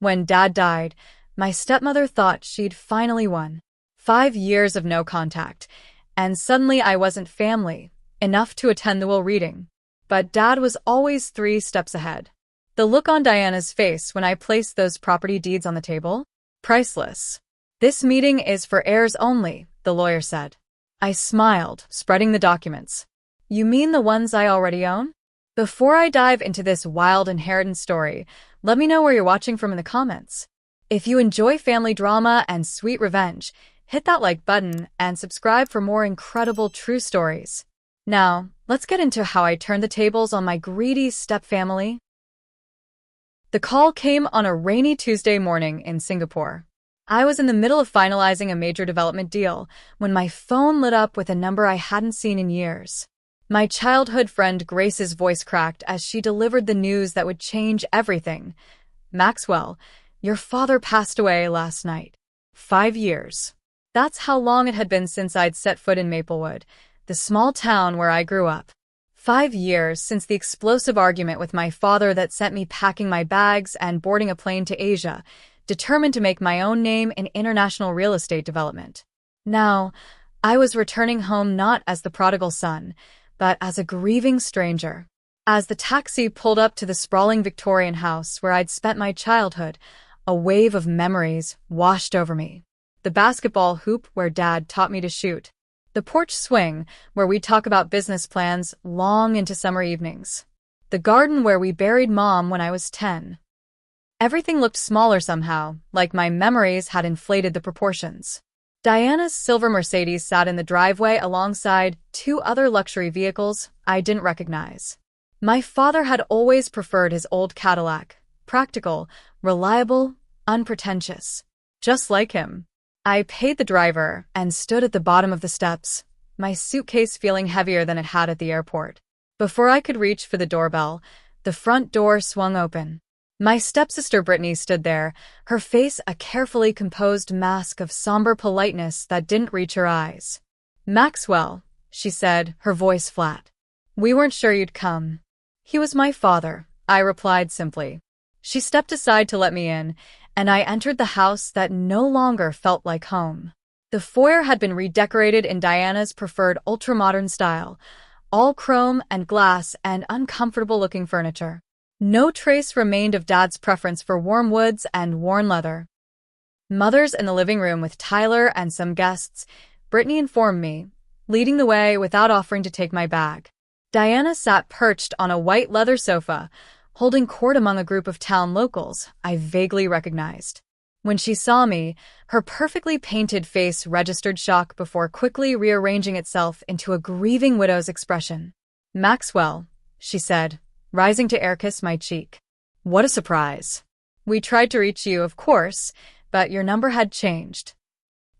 When Dad died, my stepmother thought she'd finally won. 5 years of no contact, and suddenly I wasn't family enough to attend the will reading. But Dad was always 3 steps ahead. The look on Diana's face when I placed those property deeds on the table? Priceless. "This meeting is for heirs only," the lawyer said. I smiled, spreading the documents. "You mean the ones I already own?" Before I dive into this wild inheritance story, let me know where you're watching from in the comments. If you enjoy family drama and sweet revenge, hit that like button and subscribe for more incredible true stories. Now, let's get into how I turned the tables on my greedy stepfamily. The call came on a rainy Tuesday morning in Singapore. I was in the middle of finalizing a major development deal when my phone lit up with a number I hadn't seen in years. My childhood friend Grace's voice cracked as she delivered the news that would change everything. "Maxwell, your father passed away last night." 5 years. That's how long it had been since I'd set foot in Maplewood, the small town where I grew up. 5 years since the explosive argument with my father that sent me packing my bags and boarding a plane to Asia, determined to make my own name in international real estate development. Now, I was returning home not as the prodigal son, but as a grieving stranger. As the taxi pulled up to the sprawling Victorian house where I'd spent my childhood, a wave of memories washed over me. The basketball hoop where Dad taught me to shoot. The porch swing where we'd talk about business plans long into summer evenings. The garden where we buried Mom when I was 10. Everything looked smaller somehow, like my memories had inflated the proportions. Diana's silver Mercedes sat in the driveway alongside 2 other luxury vehicles I didn't recognize. My father had always preferred his old Cadillac, practical, reliable, unpretentious. Just like him. I paid the driver and stood at the bottom of the steps, my suitcase feeling heavier than it had at the airport. Before I could reach for the doorbell, the front door swung open. My stepsister Brittany stood there, her face a carefully composed mask of somber politeness that didn't reach her eyes. "Maxwell," she said, her voice flat. "We weren't sure you'd come." "He was my father," I replied simply. She stepped aside to let me in, and I entered the house that no longer felt like home. The foyer had been redecorated in Diana's preferred ultra-modern style, all chrome and glass and uncomfortable-looking furniture. No trace remained of Dad's preference for warm woods and worn leather. Mother's in the living room with Tyler and some guests, Brittany informed me, leading the way without offering to take my bag. Diana sat perched on a white leather sofa, holding court among a group of town locals I vaguely recognized. When she saw me, her perfectly painted face registered shock before quickly rearranging itself into a grieving widow's expression. "Maxwell," she said, rising to air-kiss my cheek. "What a surprise. We tried to reach you, of course, but your number had changed."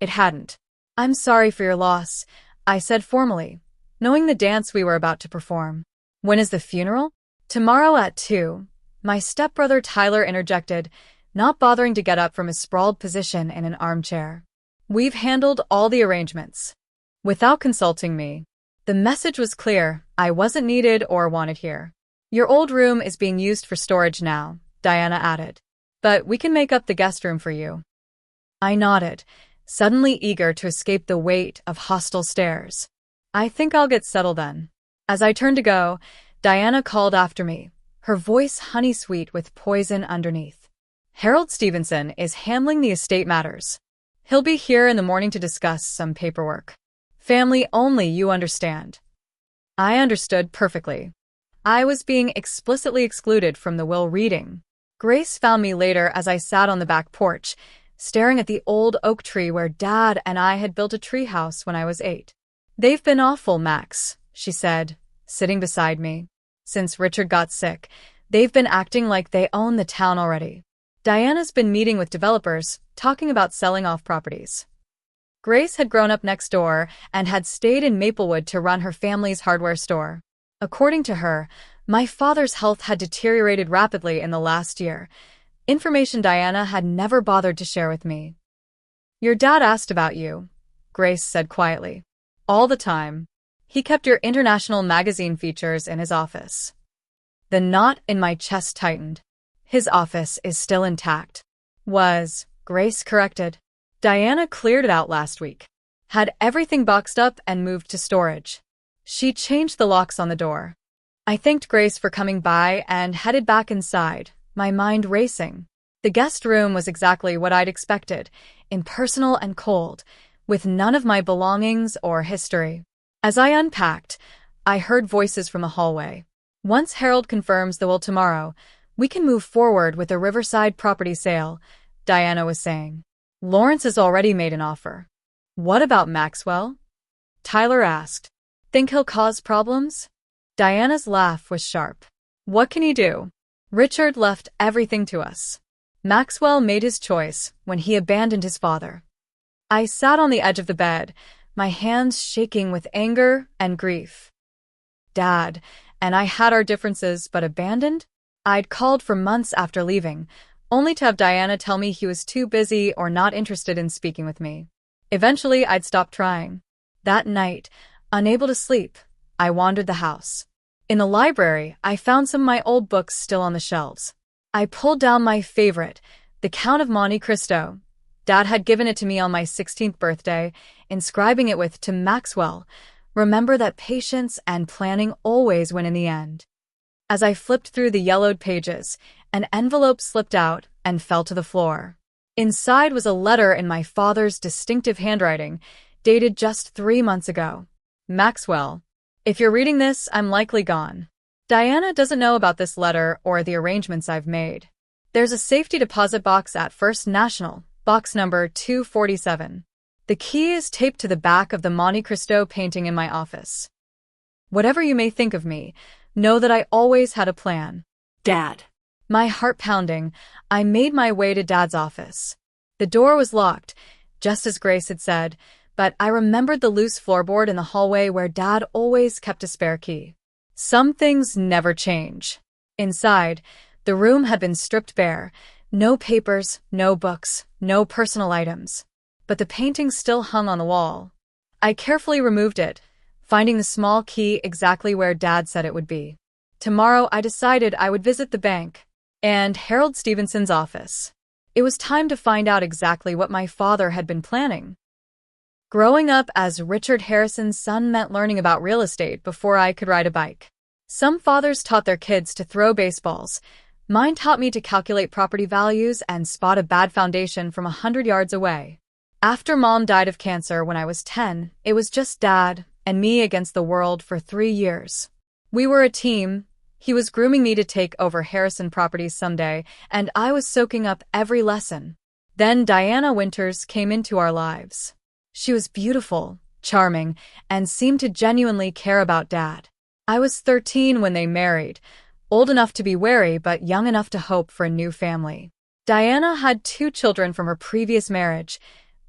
It hadn't. "I'm sorry for your loss," I said formally, knowing the dance we were about to perform. "When is the funeral?" "Tomorrow at 2, my stepbrother Tyler interjected, not bothering to get up from his sprawled position in an armchair. "We've handled all the arrangements." Without consulting me. The message was clear, I wasn't needed or wanted here. "Your old room is being used for storage now," Diana added. "But we can make up the guest room for you." I nodded, suddenly eager to escape the weight of hostile stares. "I think I'll get settled then." As I turned to go, Diana called after me, her voice honey-sweet with poison underneath. "Harold Stevenson is handling the estate matters. He'll be here in the morning to discuss some paperwork. Family only, you understand." I understood perfectly. I was being explicitly excluded from the will reading. Grace found me later as I sat on the back porch, staring at the old oak tree where Dad and I had built a treehouse when I was 8. "They've been awful, Max," she said, sitting beside me. "Since Richard got sick, they've been acting like they own the town already. Diana's been meeting with developers, talking about selling off properties." Grace had grown up next door and had stayed in Maplewood to run her family's hardware store. According to her, my father's health had deteriorated rapidly in the last year, information Diana had never bothered to share with me. "Your dad asked about you," Grace said quietly. "All the time. He kept your international magazine features in his office." The knot in my chest tightened. His office is still intact. Grace corrected. Diana cleared it out last week. Had everything boxed up and moved to storage. She changed the locks on the door. I thanked Grace for coming by and headed back inside, my mind racing. The guest room was exactly what I'd expected, impersonal and cold, with none of my belongings or history. As I unpacked, I heard voices from the hallway. Once Harold confirms the will tomorrow, we can move forward with the Riverside property sale, Diana was saying. Lawrence has already made an offer. What about Maxwell? Tyler asked. Think he'll cause problems? Diana's laugh was sharp. What can he do? Richard left everything to us. Maxwell made his choice when he abandoned his father. I sat on the edge of the bed, my hands shaking with anger and grief. Dad and I had our differences, but abandoned? I'd called for months after leaving, only to have Diana tell me he was too busy or not interested in speaking with me. Eventually, I'd stopped trying. That night, unable to sleep, I wandered the house. In the library, I found some of my old books still on the shelves. I pulled down my favorite, The Count of Monte Cristo. Dad had given it to me on my 16th birthday, inscribing it with, "To Maxwell, remember that patience and planning always win in the end." As I flipped through the yellowed pages, an envelope slipped out and fell to the floor. Inside was a letter in my father's distinctive handwriting, dated just 3 months ago. Maxwell, if you're reading this, I'm likely gone. Diana doesn't know about this letter or the arrangements I've made. There's a safety deposit box at First National, box number 247. The key is taped to the back of the Monte Cristo painting in my office. Whatever you may think of me, know that I always had a plan. Dad. My heart pounding, I made my way to Dad's office. The door was locked, just as Grace had said, but I remembered the loose floorboard in the hallway where Dad always kept a spare key. Some things never change. Inside, the room had been stripped bare. No papers, no books, no personal items. But the painting still hung on the wall. I carefully removed it, finding the small key exactly where Dad said it would be. Tomorrow, I decided I would visit the bank and Harold Stevenson's office. It was time to find out exactly what my father had been planning. Growing up as Richard Harrison's son meant learning about real estate before I could ride a bike. Some fathers taught their kids to throw baseballs. Mine taught me to calculate property values and spot a bad foundation from 100 yards away. After Mom died of cancer when I was 10, it was just Dad and me against the world for 3 years. We were a team. He was grooming me to take over Harrison Properties someday, and I was soaking up every lesson. Then Diana Winters came into our lives. She was beautiful, charming, and seemed to genuinely care about Dad. I was 13 when they married, old enough to be wary but young enough to hope for a new family. Diana had 2 children from her previous marriage,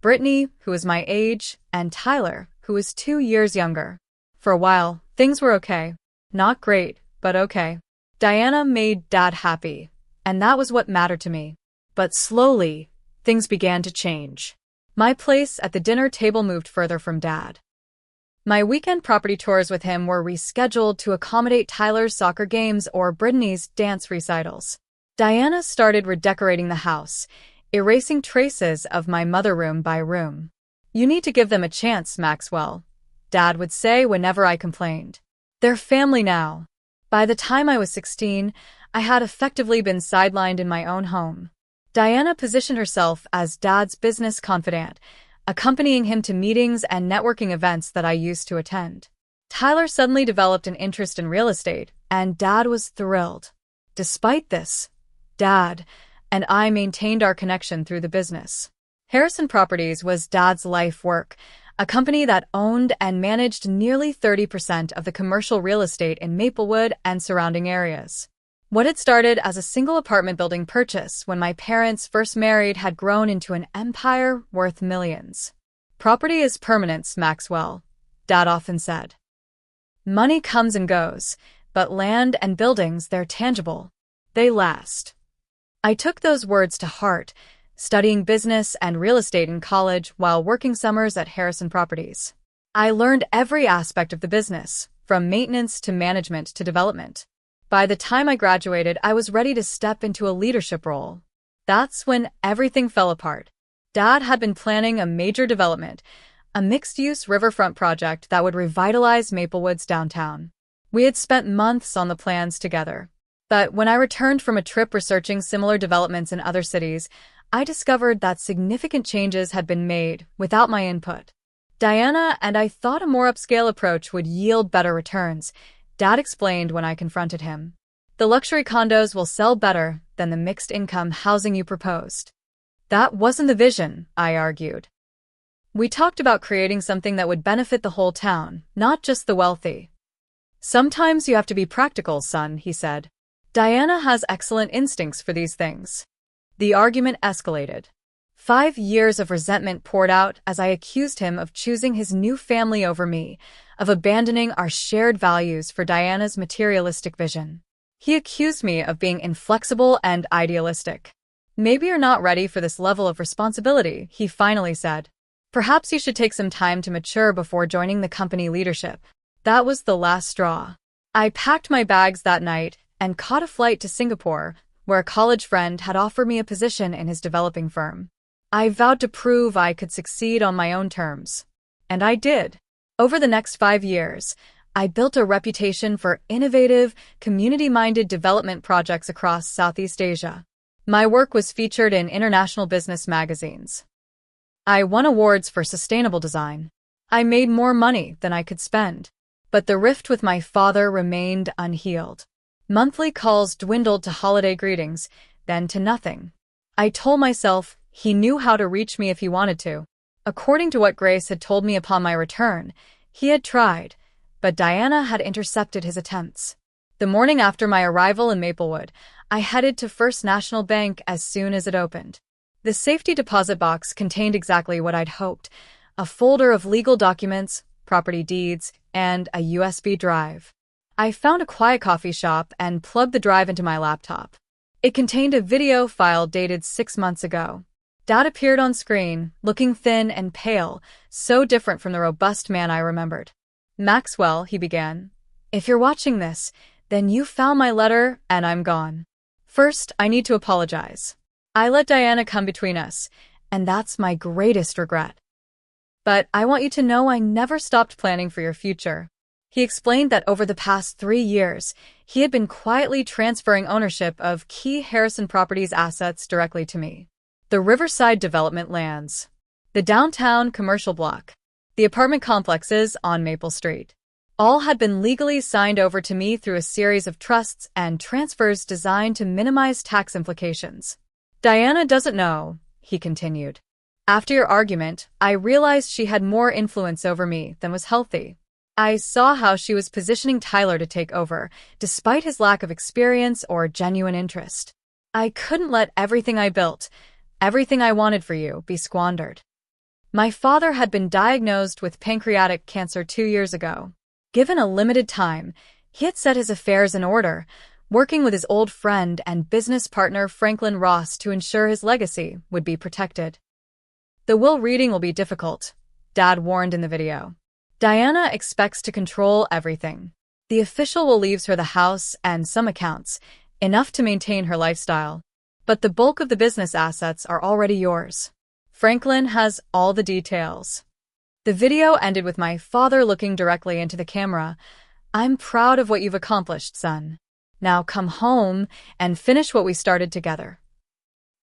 Brittany, who was my age, and Tyler, who was 2 years younger. For a while, things were okay. Not great, but okay. Diana made Dad happy, and that was what mattered to me. But slowly, things began to change. My place at the dinner table moved further from Dad. My weekend property tours with him were rescheduled to accommodate Tyler's soccer games or Brittany's dance recitals. Diana started redecorating the house, erasing traces of my mother room by room. "You need to give them a chance, Maxwell," Dad would say whenever I complained. "They're family now." By the time I was 16, I had effectively been sidelined in my own home. Diana positioned herself as Dad's business confidant, accompanying him to meetings and networking events that I used to attend. Tyler suddenly developed an interest in real estate, and Dad was thrilled. Despite this, Dad and I maintained our connection through the business. Harrison Properties was Dad's life work, a company that owned and managed nearly 30% of the commercial real estate in Maplewood and surrounding areas. What had started as a single apartment building purchase when my parents first married had grown into an empire worth millions. "Property is permanence, Maxwell," Dad often said. "Money comes and goes, but land and buildings, they're tangible. They last." I took those words to heart, studying business and real estate in college while working summers at Harrison Properties. I learned every aspect of the business, from maintenance to management to development. By the time I graduated, I was ready to step into a leadership role. That's when everything fell apart. Dad had been planning a major development, a mixed-use riverfront project that would revitalize Maplewood's downtown. We had spent months on the plans together. But when I returned from a trip researching similar developments in other cities, I discovered that significant changes had been made without my input. Diana and I thought a more upscale approach would yield better returns, Dad explained when I confronted him. The luxury condos will sell better than the mixed-income housing you proposed. That wasn't the vision, I argued. We talked about creating something that would benefit the whole town, not just the wealthy. Sometimes you have to be practical, son, he said. Diana has excellent instincts for these things. The argument escalated. 5 years of resentment poured out as I accused him of choosing his new family over me, of abandoning our shared values for Diana's materialistic vision. He accused me of being inflexible and idealistic. Maybe you're not ready for this level of responsibility, he finally said. Perhaps you should take some time to mature before joining the company leadership. That was the last straw. I packed my bags that night and caught a flight to Singapore, where a college friend had offered me a position in his developing firm. I vowed to prove I could succeed on my own terms. And I did. Over the next 5 years, I built a reputation for innovative, community-minded development projects across Southeast Asia. My work was featured in international business magazines. I won awards for sustainable design. I made more money than I could spend. But the rift with my father remained unhealed. Monthly calls dwindled to holiday greetings, then to nothing. I told myself he knew how to reach me if he wanted to. According to what Grace had told me upon my return, he had tried, but Diana had intercepted his attempts. The morning after my arrival in Maplewood, I headed to First National Bank as soon as it opened. The safety deposit box contained exactly what I'd hoped, a folder of legal documents, property deeds, and a USB drive. I found a quiet coffee shop and plugged the drive into my laptop. It contained a video file dated 6 months ago. Dad appeared on screen, looking thin and pale, so different from the robust man I remembered. Maxwell, he began. If you're watching this, then you found my letter and I'm gone. First, I need to apologize. I let Diana come between us, and that's my greatest regret. But I want you to know I never stopped planning for your future. He explained that over the past 3 years, he had been quietly transferring ownership of key Harrison Properties assets directly to me. The Riverside development lands, the downtown commercial block, the apartment complexes on Maple Street. All had been legally signed over to me through a series of trusts and transfers designed to minimize tax implications. Diana doesn't know, he continued. After your argument, I realized she had more influence over me than was healthy. I saw how she was positioning Tyler to take over, despite his lack of experience or genuine interest. I couldn't let everything I built, everything I wanted for you, be squandered. My father had been diagnosed with pancreatic cancer 2 years ago. Given a limited time, he had set his affairs in order, working with his old friend and business partner Franklin Ross to ensure his legacy would be protected. The will reading will be difficult, Dad warned in the video. Diana expects to control everything. The official will leave her the house and some accounts, enough to maintain her lifestyle. But the bulk of the business assets are already yours. Franklin has all the details. The video ended with my father looking directly into the camera. I'm proud of what you've accomplished, son. Now come home and finish what we started together.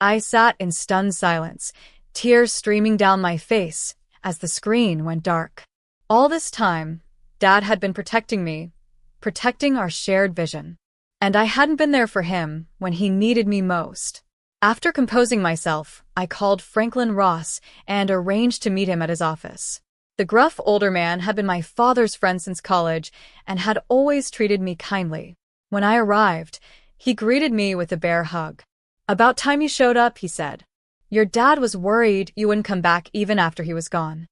I sat in stunned silence, tears streaming down my face as the screen went dark. All this time, Dad had been protecting me, protecting our shared vision. And I hadn't been there for him when he needed me most. After composing myself, I called Franklin Ross and arranged to meet him at his office. The gruff older man had been my father's friend since college and had always treated me kindly. When I arrived, he greeted me with a bear hug. About time you showed up, he said. Your dad was worried you wouldn't come back even after he was gone.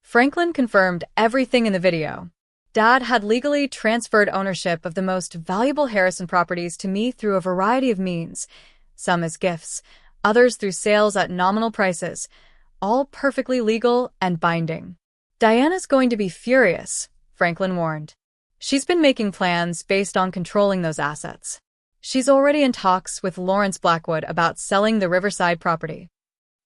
Franklin confirmed everything in the video. Dad had legally transferred ownership of the most valuable Harrison properties to me through a variety of means, some as gifts, others through sales at nominal prices, all perfectly legal and binding. Diana's going to be furious, Franklin warned. She's been making plans based on controlling those assets. She's already in talks with Lawrence Blackwood about selling the Riverside property.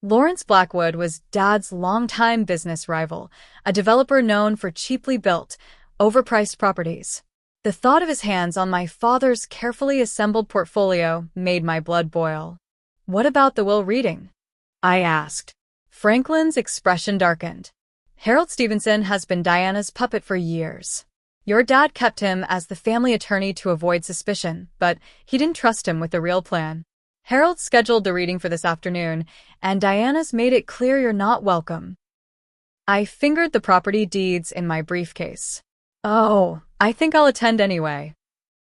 Lawrence Blackwood was Dad's longtime business rival, a developer known for cheaply built, overpriced properties. The thought of his hands on my father's carefully assembled portfolio made my blood boil. "What about the will reading?" I asked. Franklin's expression darkened. "Harold Stevenson has been Diana's puppet for years. Your dad kept him as the family attorney to avoid suspicion, but he didn't trust him with the real plan. Harold scheduled the reading for this afternoon, and Diana's made it clear you're not welcome." I fingered the property deeds in my briefcase. "Oh, I think I'll attend anyway."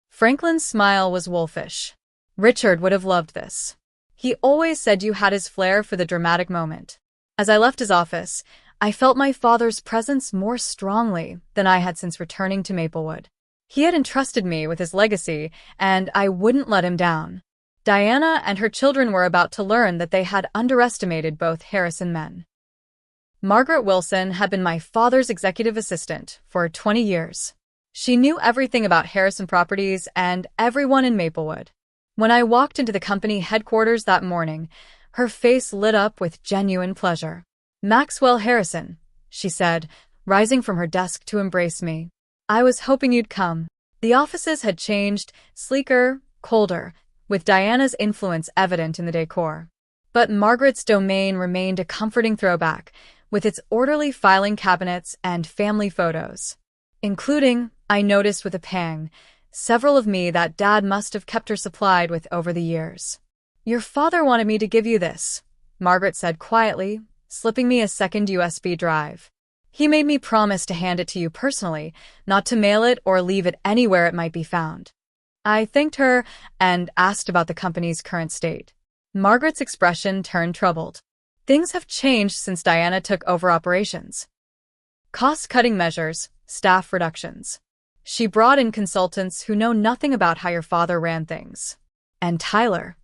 Franklin's smile was wolfish. "Richard would have loved this. He always said you had his flair for the dramatic moment." As I left his office, I felt my father's presence more strongly than I had since returning to Maplewood. He had entrusted me with his legacy, and I wouldn't let him down. Diana and her children were about to learn that they had underestimated both Harrison men. Margaret Wilson had been my father's executive assistant for 20 years. She knew everything about Harrison Properties and everyone in Maplewood. When I walked into the company headquarters that morning, her face lit up with genuine pleasure. "Maxwell Harrison," she said, rising from her desk to embrace me. "I was hoping you'd come." The offices had changed, sleeker, colder, with Diana's influence evident in the decor. But Margaret's domain remained a comforting throwback, with its orderly filing cabinets and family photos, including, I noticed with a pang, several of me that Dad must have kept her supplied with over the years. "Your father wanted me to give you this," Margaret said quietly, slipping me a second USB drive. "He made me promise to hand it to you personally, not to mail it or leave it anywhere it might be found." I thanked her and asked about the company's current state. Margaret's expression turned troubled. "Things have changed since Diana took over operations. Cost-cutting measures, staff reductions. She brought in consultants who know nothing about how your father ran things. And Tyler."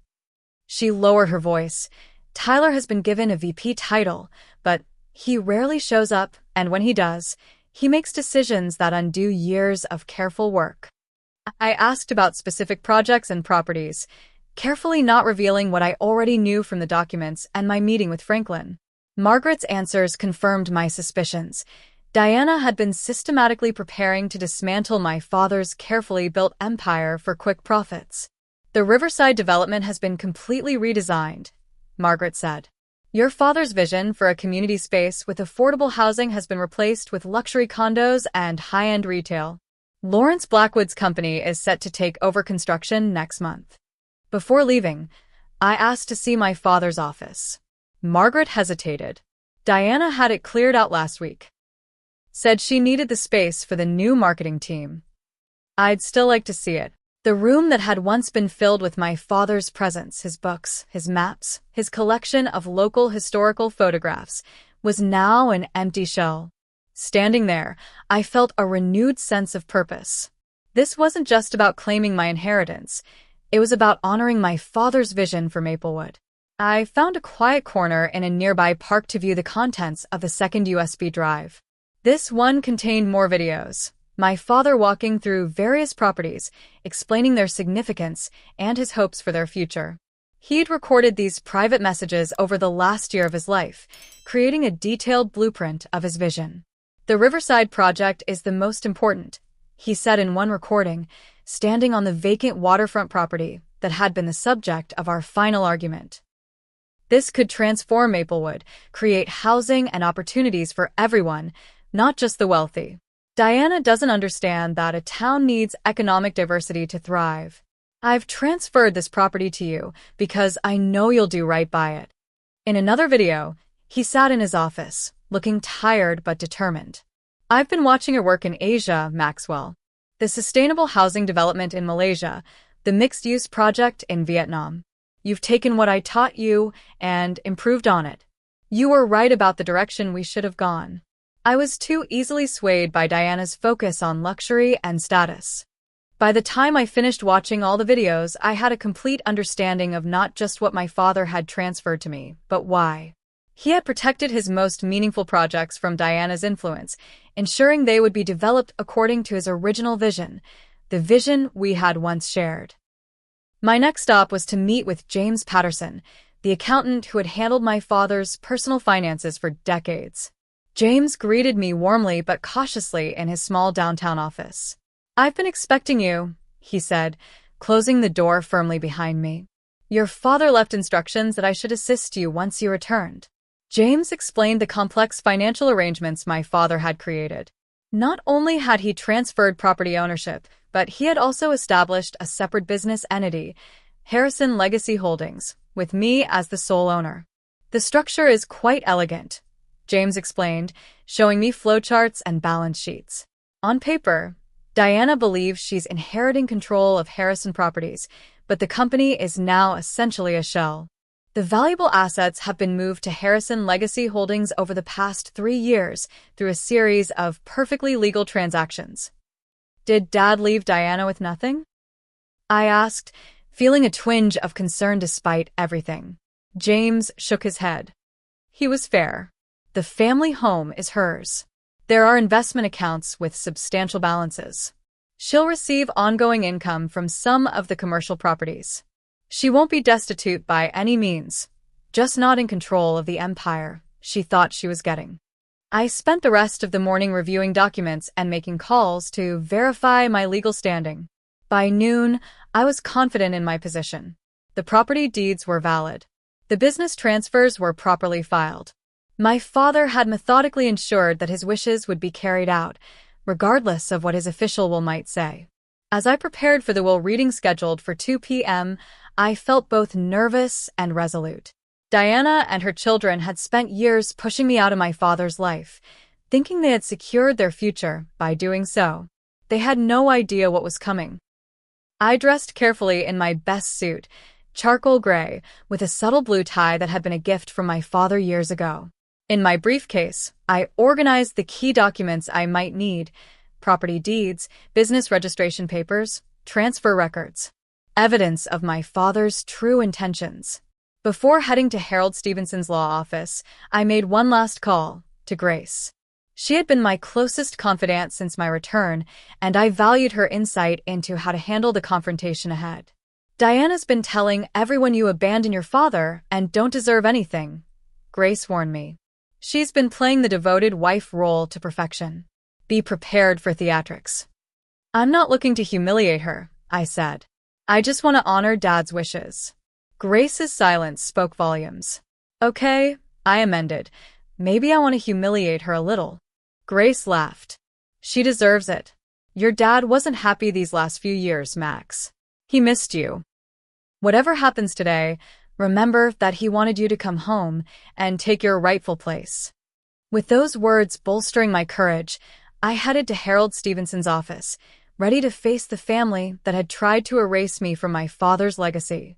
She lowered her voice. "Tyler has been given a VP title, but he rarely shows up, and when he does, he makes decisions that undo years of careful work." I asked about specific projects and properties, carefully not revealing what I already knew from the documents and my meeting with Franklin. Margaret's answers confirmed my suspicions. Diana had been systematically preparing to dismantle my father's carefully built empire for quick profits. "The Riverside development has been completely redesigned," Margaret said. "Your father's vision for a community space with affordable housing has been replaced with luxury condos and high-end retail. Lawrence Blackwood's company is set to take over construction next month." Before leaving, I asked to see my father's office. Margaret hesitated. "Diana had it cleared out last week. Said she needed the space for the new marketing team." "I'd still like to see it." The room that had once been filled with my father's presence, his books, his maps, his collection of local historical photographs, was now an empty shell. Standing there, I felt a renewed sense of purpose. This wasn't just about claiming my inheritance. It was about honoring my father's vision for Maplewood. I found a quiet corner in a nearby park to view the contents of the second USB drive. This one contained more videos. My father walking through various properties, explaining their significance and his hopes for their future. He'd recorded these private messages over the last year of his life, creating a detailed blueprint of his vision. "The Riverside project is the most important," he said in one recording, standing on the vacant waterfront property that had been the subject of our final argument. "This could transform Maplewood, create housing and opportunities for everyone, not just the wealthy. Diana doesn't understand that a town needs economic diversity to thrive. I've transferred this property to you because I know you'll do right by it." In another video, he sat in his office, looking tired but determined. "I've been watching your work in Asia, Maxwell. The sustainable housing development in Malaysia, the mixed-use project in Vietnam. You've taken what I taught you and improved on it. You were right about the direction we should have gone." I was too easily swayed by Diana's focus on luxury and status. By the time I finished watching all the videos, I had a complete understanding of not just what my father had transferred to me, but why. He had protected his most meaningful projects from Diana's influence, ensuring they would be developed according to his original vision, the vision we had once shared. My next stop was to meet with James Patterson, the accountant who had handled my father's personal finances for decades. James greeted me warmly but cautiously in his small downtown office. "I've been expecting you," he said, closing the door firmly behind me. "Your father left instructions that I should assist you once you returned." James explained the complex financial arrangements my father had created. Not only had he transferred property ownership, but he had also established a separate business entity, Harrison Legacy Holdings, with me as the sole owner. "The structure is quite elegant," James explained, showing me flowcharts and balance sheets. "On paper, Diana believes she's inheriting control of Harrison Properties, but the company is now essentially a shell. The valuable assets have been moved to Harrison Legacy Holdings over the past 3 years through a series of perfectly legal transactions." "Did Dad leave Diana with nothing?" I asked, feeling a twinge of concern despite everything. James shook his head. He was fair. The family home is hers. There are investment accounts with substantial balances. She'll receive ongoing income from some of the commercial properties. She won't be destitute by any means, just not in control of the empire she thought she was getting. I spent the rest of the morning reviewing documents and making calls to verify my legal standing. By noon, I was confident in my position. The property deeds were valid. The business transfers were properly filed. My father had methodically ensured that his wishes would be carried out, regardless of what his official will might say. As I prepared for the will reading scheduled for 2 p.m., I felt both nervous and resolute. Diana and her children had spent years pushing me out of my father's life, thinking they had secured their future by doing so. They had no idea what was coming. I dressed carefully in my best suit, charcoal gray, with a subtle blue tie that had been a gift from my father years ago. In my briefcase, I organized the key documents I might need: property deeds, business registration papers, transfer records, evidence of my father's true intentions. Before heading to Harold Stevenson's law office, I made one last call to Grace. She had been my closest confidant since my return, and I valued her insight into how to handle the confrontation ahead. "Diana's been telling everyone you abandon your father and don't deserve anything," Grace warned me. "She's been playing the devoted wife role to perfection. Be prepared for theatrics." "I'm not looking to humiliate her," I said. "I just want to honor Dad's wishes." Grace's silence spoke volumes. "Okay," I amended. "Maybe I want to humiliate her a little." Grace laughed. "She deserves it. Your dad wasn't happy these last few years, Max. He missed you. Whatever happens today, remember that he wanted you to come home and take your rightful place." With those words bolstering my courage, I headed to Harold Stevenson's office, ready to face the family that had tried to erase me from my father's legacy.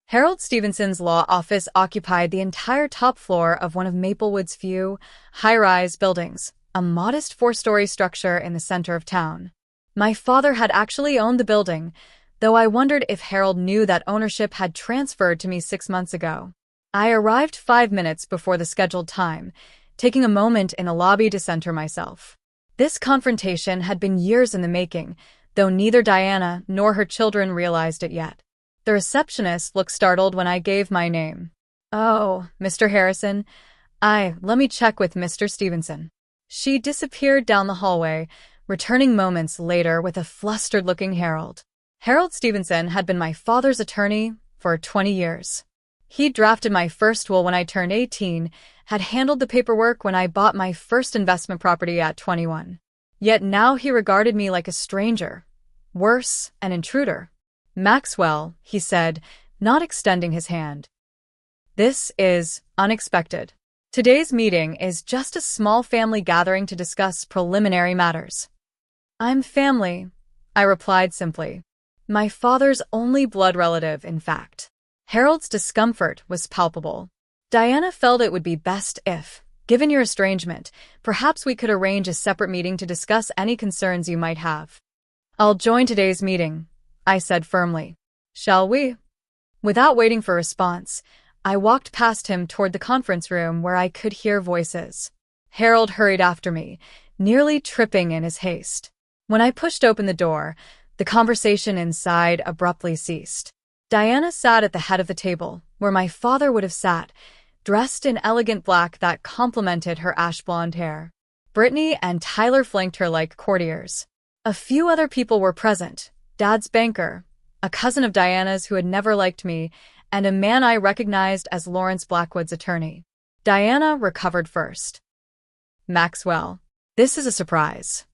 Harold Stevenson's law office occupied the entire top floor of one of Maplewood's few high-rise buildings, a modest 4-story structure in the center of town. My father had actually owned the building, though I wondered if Harold knew that ownership had transferred to me 6 months ago. I arrived 5 minutes before the scheduled time, taking a moment in the lobby to center myself. This confrontation had been years in the making, though neither Diana nor her children realized it yet. The receptionist looked startled when I gave my name. "Oh, Mr. Harrison. Let me check with Mr. Stevenson." She disappeared down the hallway, returning moments later with a flustered-looking Harold. Harold Stevenson had been my father's attorney for 20 years. He drafted my first will when I turned 18, had handled the paperwork when I bought my first investment property at 21. Yet now he regarded me like a stranger. Worse, an intruder. "Maxwell," he said, not extending his hand. "This is unexpected. Today's meeting is just a small family gathering to discuss preliminary matters." "I'm family," I replied simply. My father's only blood relative, in fact. Harold's discomfort was palpable. "Diana felt it would be best if, given your estrangement, perhaps we could arrange a separate meeting to discuss any concerns you might have." "I'll join today's meeting," I said firmly. "Shall we?" Without waiting for a response, I walked past him toward the conference room where I could hear voices. Harold hurried after me, nearly tripping in his haste. When I pushed open the door, The conversation inside abruptly ceased. Diana sat at the head of the table, where my father would have sat, dressed in elegant black that complemented her ash-blonde hair. Brittany and Tyler flanked her like courtiers. A few other people were present: Dad's banker, a cousin of Diana's who had never liked me, and a man I recognized as Lawrence Blackwood's attorney. Diana recovered first. "Maxwell, this is a surprise."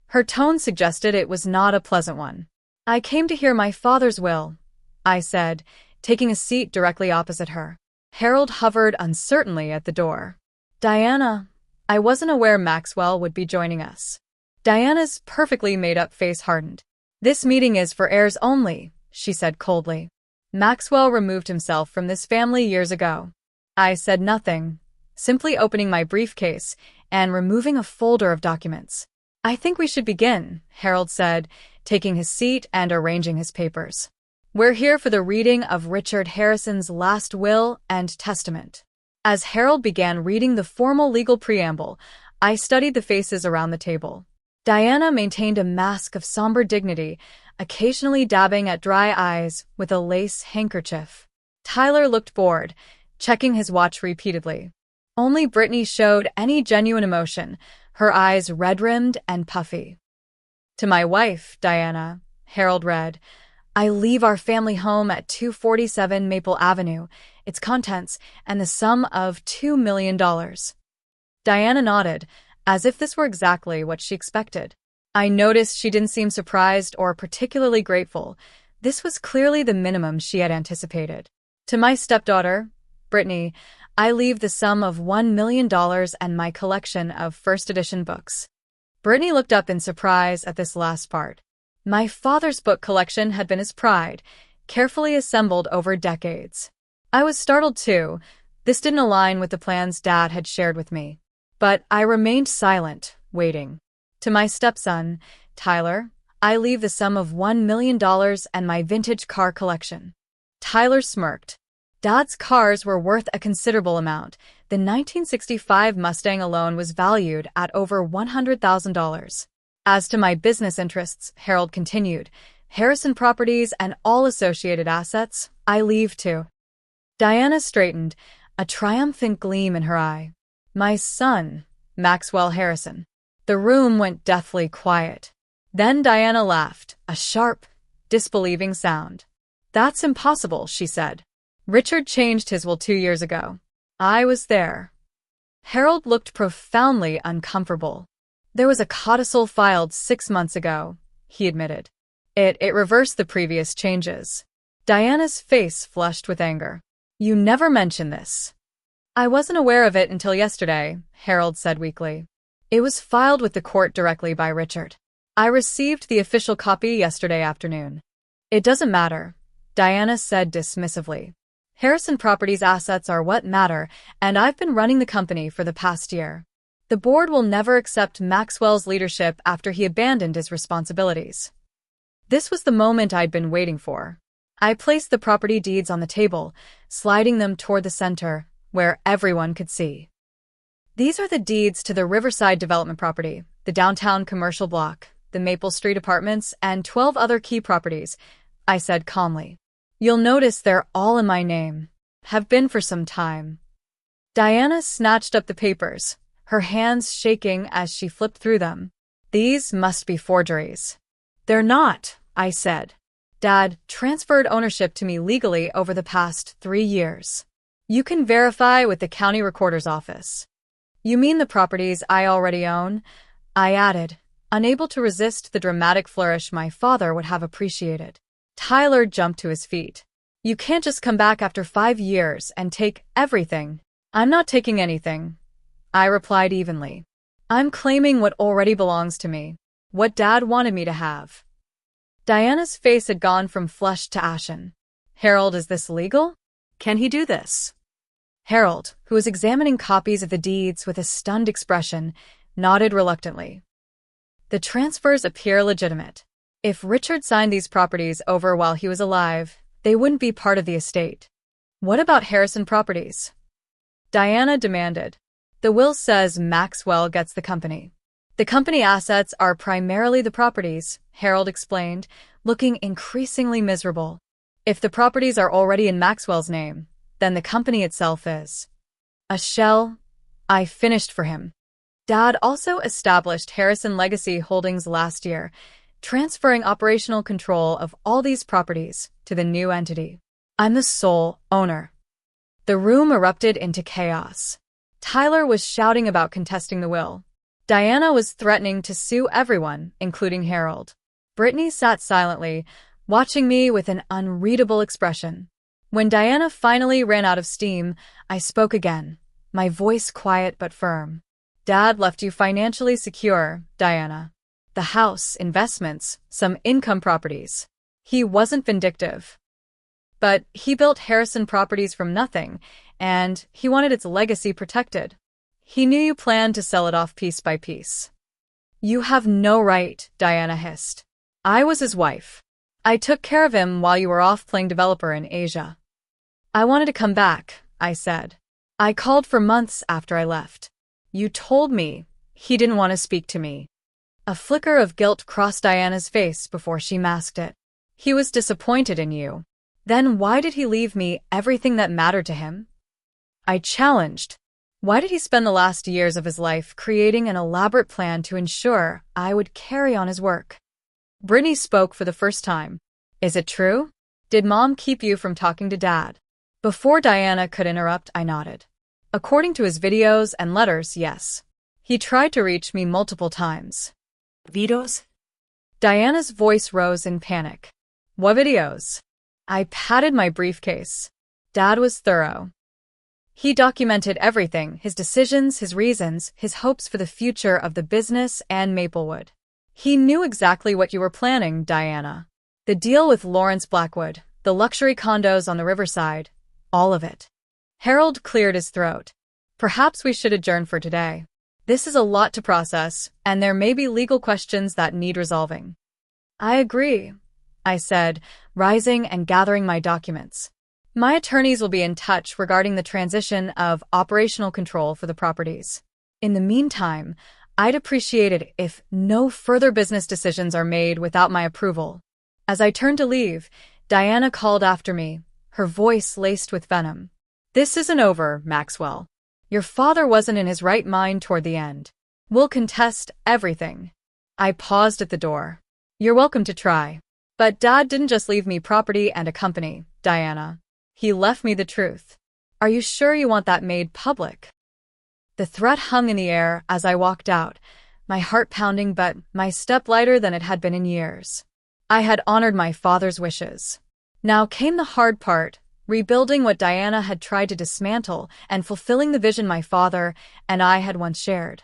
Her tone suggested it was not a pleasant one. "I came to hear my father's will," I said, taking a seat directly opposite her. Harold hovered uncertainly at the door. "Diana, I wasn't aware Maxwell would be joining us." Diana's perfectly made-up face hardened. "This meeting is for heirs only," she said coldly. "Maxwell removed himself from this family years ago." I said nothing, simply opening my briefcase and removing a folder of documents. "I think we should begin," Harold said, taking his seat and arranging his papers. "We're here for the reading of Richard Harrison's last will and testament." As Harold began reading the formal legal preamble, I studied the faces around the table. Diana maintained a mask of somber dignity, occasionally dabbing at dry eyes with a lace handkerchief. Tyler looked bored, checking his watch repeatedly. Only Brittany showed any genuine emotion, her eyes red-rimmed and puffy. "To my wife, Diana," Harold read, "I leave our family home at 247 Maple Avenue, its contents, and the sum of $2 million. Diana nodded, as if this were exactly what she expected. I noticed she didn't seem surprised or particularly grateful. This was clearly the minimum she had anticipated. "To my stepdaughter, Brittany, I leave the sum of $1 million and my collection of first-edition books." Brittany looked up in surprise at this last part. My father's book collection had been his pride, carefully assembled over decades. I was startled too. This didn't align with the plans Dad had shared with me. But I remained silent, waiting. "To my stepson, Tyler, I leave the sum of $1 million and my vintage car collection." Tyler smirked. Dad's cars were worth a considerable amount. The 1965 Mustang alone was valued at over $100,000. "As to my business interests," Harold continued, "Harrison Properties and all associated assets, I leave to." Diana straightened, a triumphant gleam in her eye. "My son, Maxwell Harrison." The room went deathly quiet. Then Diana laughed, a sharp, disbelieving sound. "That's impossible," she said. "Richard changed his will 2 years ago. I was there." Harold looked profoundly uncomfortable. "There was a codicil filed 6 months ago," he admitted. It reversed the previous changes." Diana's face flushed with anger. "You never mentioned this." "I wasn't aware of it until yesterday," Harold said weakly. "It was filed with the court directly by Richard. I received the official copy yesterday afternoon." "It doesn't matter," Diana said dismissively. "Harrison Properties' assets are what matter, and I've been running the company for the past year. The board will never accept Maxwell's leadership after he abandoned his responsibilities." This was the moment I'd been waiting for. I placed the property deeds on the table, sliding them toward the center, where everyone could see. "These are the deeds to the Riverside development property, the downtown commercial block, the Maple Street apartments, and 12 other key properties," I said calmly. "You'll notice they're all in my name. Have been for some time." Diana snatched up the papers, her hands shaking as she flipped through them. "These must be forgeries." "They're not," I said. "Dad transferred ownership to me legally over the past 3 years. You can verify with the county recorder's office." "You mean the properties I already own?" I added, unable to resist the dramatic flourish my father would have appreciated. Tyler jumped to his feet. "You can't just come back after 5 years and take everything." "I'm not taking anything," I replied evenly. "I'm claiming what already belongs to me, what Dad wanted me to have." Diana's face had gone from flushed to ashen. "Harold, is this legal? Can he do this?" Harold, who was examining copies of the deeds with a stunned expression, nodded reluctantly. "The transfers appear legitimate. If Richard signed these properties over while he was alive, they wouldn't be part of the estate." "What about Harrison Properties?" Diana demanded. "The will says Maxwell gets the company." The company assets are primarily the properties, Harold explained, looking increasingly miserable. If the properties are already in Maxwell's name, then the company itself is a shell. I finished for him. Dad also established Harrison Legacy Holdings last year, transferring operational control of all these properties to the new entity. I'm the sole owner. The room erupted into chaos. Tyler was shouting about contesting the will. Diana was threatening to sue everyone, including Harold. Brittany sat silently, watching me with an unreadable expression. When Diana finally ran out of steam, I spoke again, my voice quiet but firm. Dad left you financially secure, Diana. The house, investments, some income properties. He wasn't vindictive. But he built Harrison Properties from nothing, and he wanted its legacy protected. He knew you planned to sell it off piece by piece. You have no right, Diana hissed. I was his wife. I took care of him while you were off playing developer in Asia. I wanted to come back, I said. I called for months after I left. You told me he didn't want to speak to me. A flicker of guilt crossed Diana's face before she masked it. He was disappointed in you. Then why did he leave me everything that mattered to him? I challenged. Why did he spend the last years of his life creating an elaborate plan to ensure I would carry on his work? Brittany spoke for the first time. Is it true? Did Mom keep you from talking to Dad? Before Diana could interrupt, I nodded. According to his videos and letters, yes. He tried to reach me multiple times. Videos? Diana's voice rose in panic. What videos? I patted my briefcase. Dad was thorough. He documented everything, his decisions, his reasons, his hopes for the future of the business and Maplewood. He knew exactly what you were planning, Diana. The deal with Lawrence Blackwood, the luxury condos on the riverside, all of it. Harold cleared his throat. Perhaps we should adjourn for today. This is a lot to process, and there may be legal questions that need resolving. I agree, I said, rising and gathering my documents. My attorneys will be in touch regarding the transition of operational control for the properties. In the meantime, I'd appreciate it if no further business decisions are made without my approval. As I turned to leave, Diana called after me, her voice laced with venom. This isn't over, Maxwell. Your father wasn't in his right mind toward the end. We'll contest everything. I paused at the door. You're welcome to try. But Dad didn't just leave me property and a company, Diana. He left me the truth. Are you sure you want that made public? The threat hung in the air as I walked out, my heart pounding but my step lighter than it had been in years. I had honored my father's wishes. Now came the hard part, rebuilding what Diana had tried to dismantle and fulfilling the vision my father and I had once shared.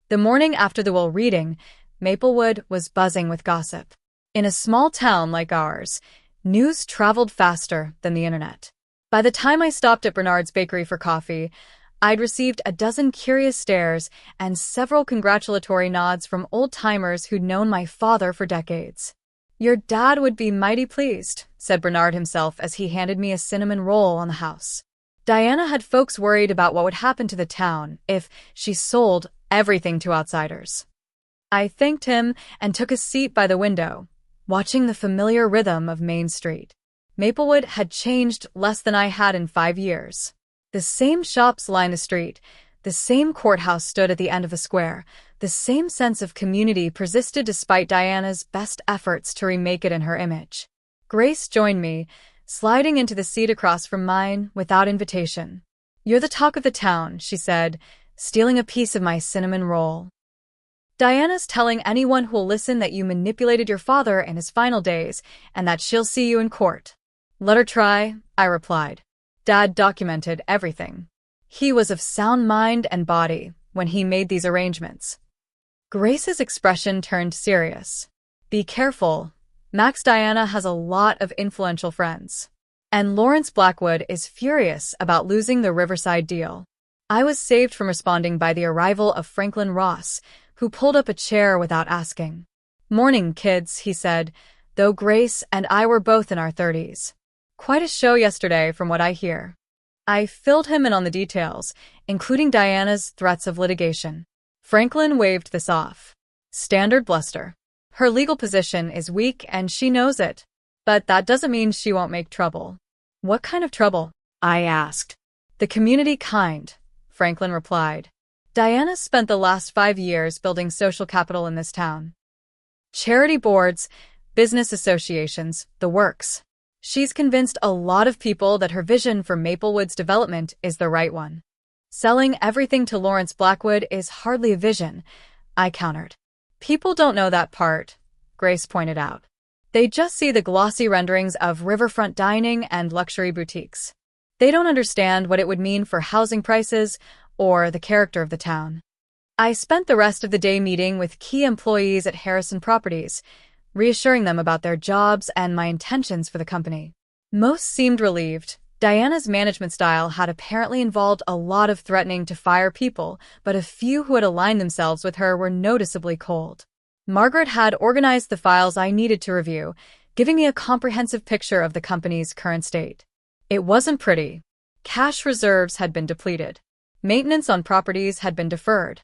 The morning after the will reading, Maplewood was buzzing with gossip. In a small town like ours, news traveled faster than the internet. By the time I stopped at Bernard's Bakery for coffee, I'd received a dozen curious stares and several congratulatory nods from old-timers who'd known my father for decades. Your dad would be mighty pleased, said Bernard himself as he handed me a cinnamon roll on the house. Diana had folks worried about what would happen to the town if she sold everything to outsiders. I thanked him and took a seat by the window, watching the familiar rhythm of Main Street. Maplewood had changed less than I had in 5 years. The same shops lined the street, the same courthouse stood at the end of the square, the same sense of community persisted despite Diana's best efforts to remake it in her image. Grace joined me, sliding into the seat across from mine without invitation. You're the talk of the town, she said, stealing a piece of my cinnamon roll. Diana's telling anyone who'll listen that you manipulated your father in his final days and that she'll see you in court. Let her try, I replied. Dad documented everything. He was of sound mind and body when he made these arrangements. Grace's expression turned serious. Be careful. Max Diana has a lot of influential friends. And Lawrence Blackwood is furious about losing the Riverside deal. I was saved from responding by the arrival of Franklin Ross, who pulled up a chair without asking. Morning, kids, he said, though Grace and I were both in our 30s. Quite a show yesterday from what I hear. I filled him in on the details, including Diana's threats of litigation. Franklin waved this off. Standard bluster. Her legal position is weak and she knows it. But that doesn't mean she won't make trouble. What kind of trouble? I asked. The community kind, Franklin replied. Diana spent the last 5 years building social capital in this town. Charity boards, business associations, the works. She's convinced a lot of people that her vision for Maplewood's development is the right one. Selling everything to Lawrence Blackwood is hardly a vision, I countered. People don't know that part, Grace pointed out. They just see the glossy renderings of riverfront dining and luxury boutiques. They don't understand what it would mean for housing prices or the character of the town. I spent the rest of the day meeting with key employees at Harrison Properties, reassuring them about their jobs and my intentions for the company. Most seemed relieved. Diana's management style had apparently involved a lot of threatening to fire people, but a few who had aligned themselves with her were noticeably cold. Margaret had organized the files I needed to review, giving me a comprehensive picture of the company's current state. It wasn't pretty. Cash reserves had been depleted. Maintenance on properties had been deferred.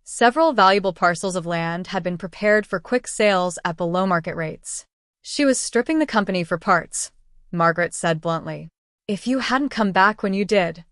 Several valuable parcels of land had been prepared for quick sales at below-market rates. She was stripping the company for parts, Margaret said bluntly. If you hadn't come back when you did.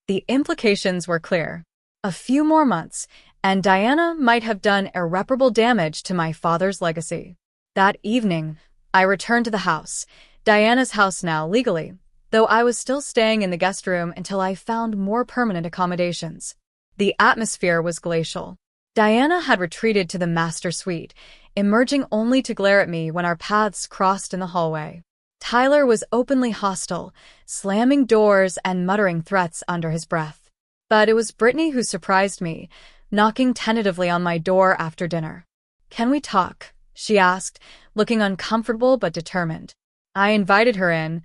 The implications were clear. A few more months, and Diana might have done irreparable damage to my father's legacy. That evening, I returned to the house, Diana's house now legally, though I was still staying in the guest room until I found more permanent accommodations. The atmosphere was glacial. Diana had retreated to the master suite, emerging only to glare at me when our paths crossed in the hallway. Tyler was openly hostile, slamming doors and muttering threats under his breath. But it was Brittany who surprised me, knocking tentatively on my door after dinner. "Can we talk?" she asked, looking uncomfortable but determined. I invited her in,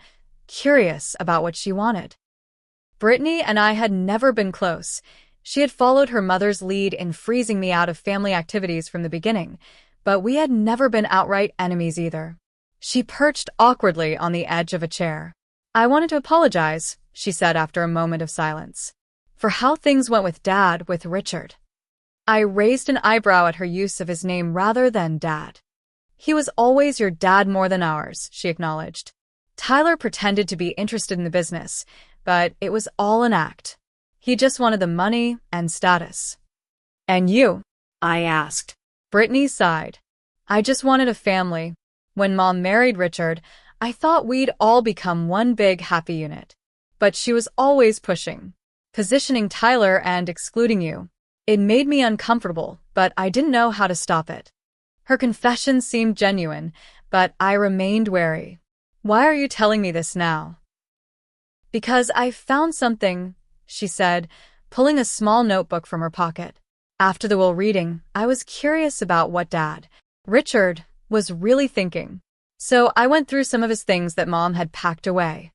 curious about what she wanted. Brittany and I had never been close. She had followed her mother's lead in freezing me out of family activities from the beginning, but we had never been outright enemies either. She perched awkwardly on the edge of a chair. "I wanted to apologize," she said after a moment of silence, "for how things went with Dad, with Richard." I raised an eyebrow at her use of his name rather than Dad. "He was always your dad more than ours," she acknowledged. Tyler pretended to be interested in the business, but it was all an act. He just wanted the money and status. "And you?" I asked. Brittany sighed. "I just wanted a family. When Mom married Richard, I thought we'd all become one big happy unit. But she was always pushing, positioning Tyler and excluding you. It made me uncomfortable, but I didn't know how to stop it." Her confession seemed genuine, but I remained wary. "Why are you telling me this now?" "Because I found something," she said, pulling a small notebook from her pocket. After the will reading, I was curious about what Dad, Richard, was really thinking. So I went through some of his things that Mom had packed away.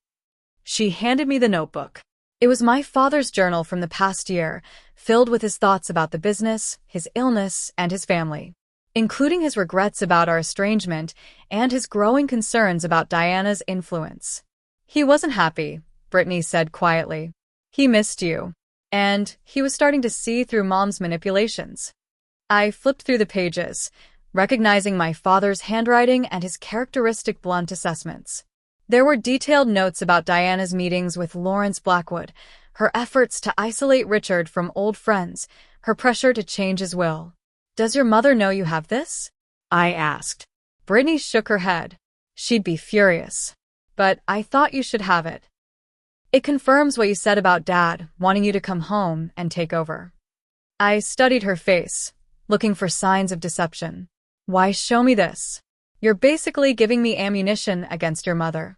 She handed me the notebook. It was my father's journal from the past year, filled with his thoughts about the business, his illness, and his family, including his regrets about our estrangement and his growing concerns about Diana's influence. "He wasn't happy," Brittany said quietly. "He missed you. And he was starting to see through Mom's manipulations." I flipped through the pages, recognizing my father's handwriting and his characteristic blunt assessments. There were detailed notes about Diana's meetings with Lawrence Blackwood, her efforts to isolate Richard from old friends, her pressure to change his will. "Does your mother know you have this?" I asked. Brittany shook her head. "She'd be furious. But I thought you should have it. It confirms what you said about Dad wanting you to come home and take over." I studied her face, looking for signs of deception. "Why show me this? You're basically giving me ammunition against your mother."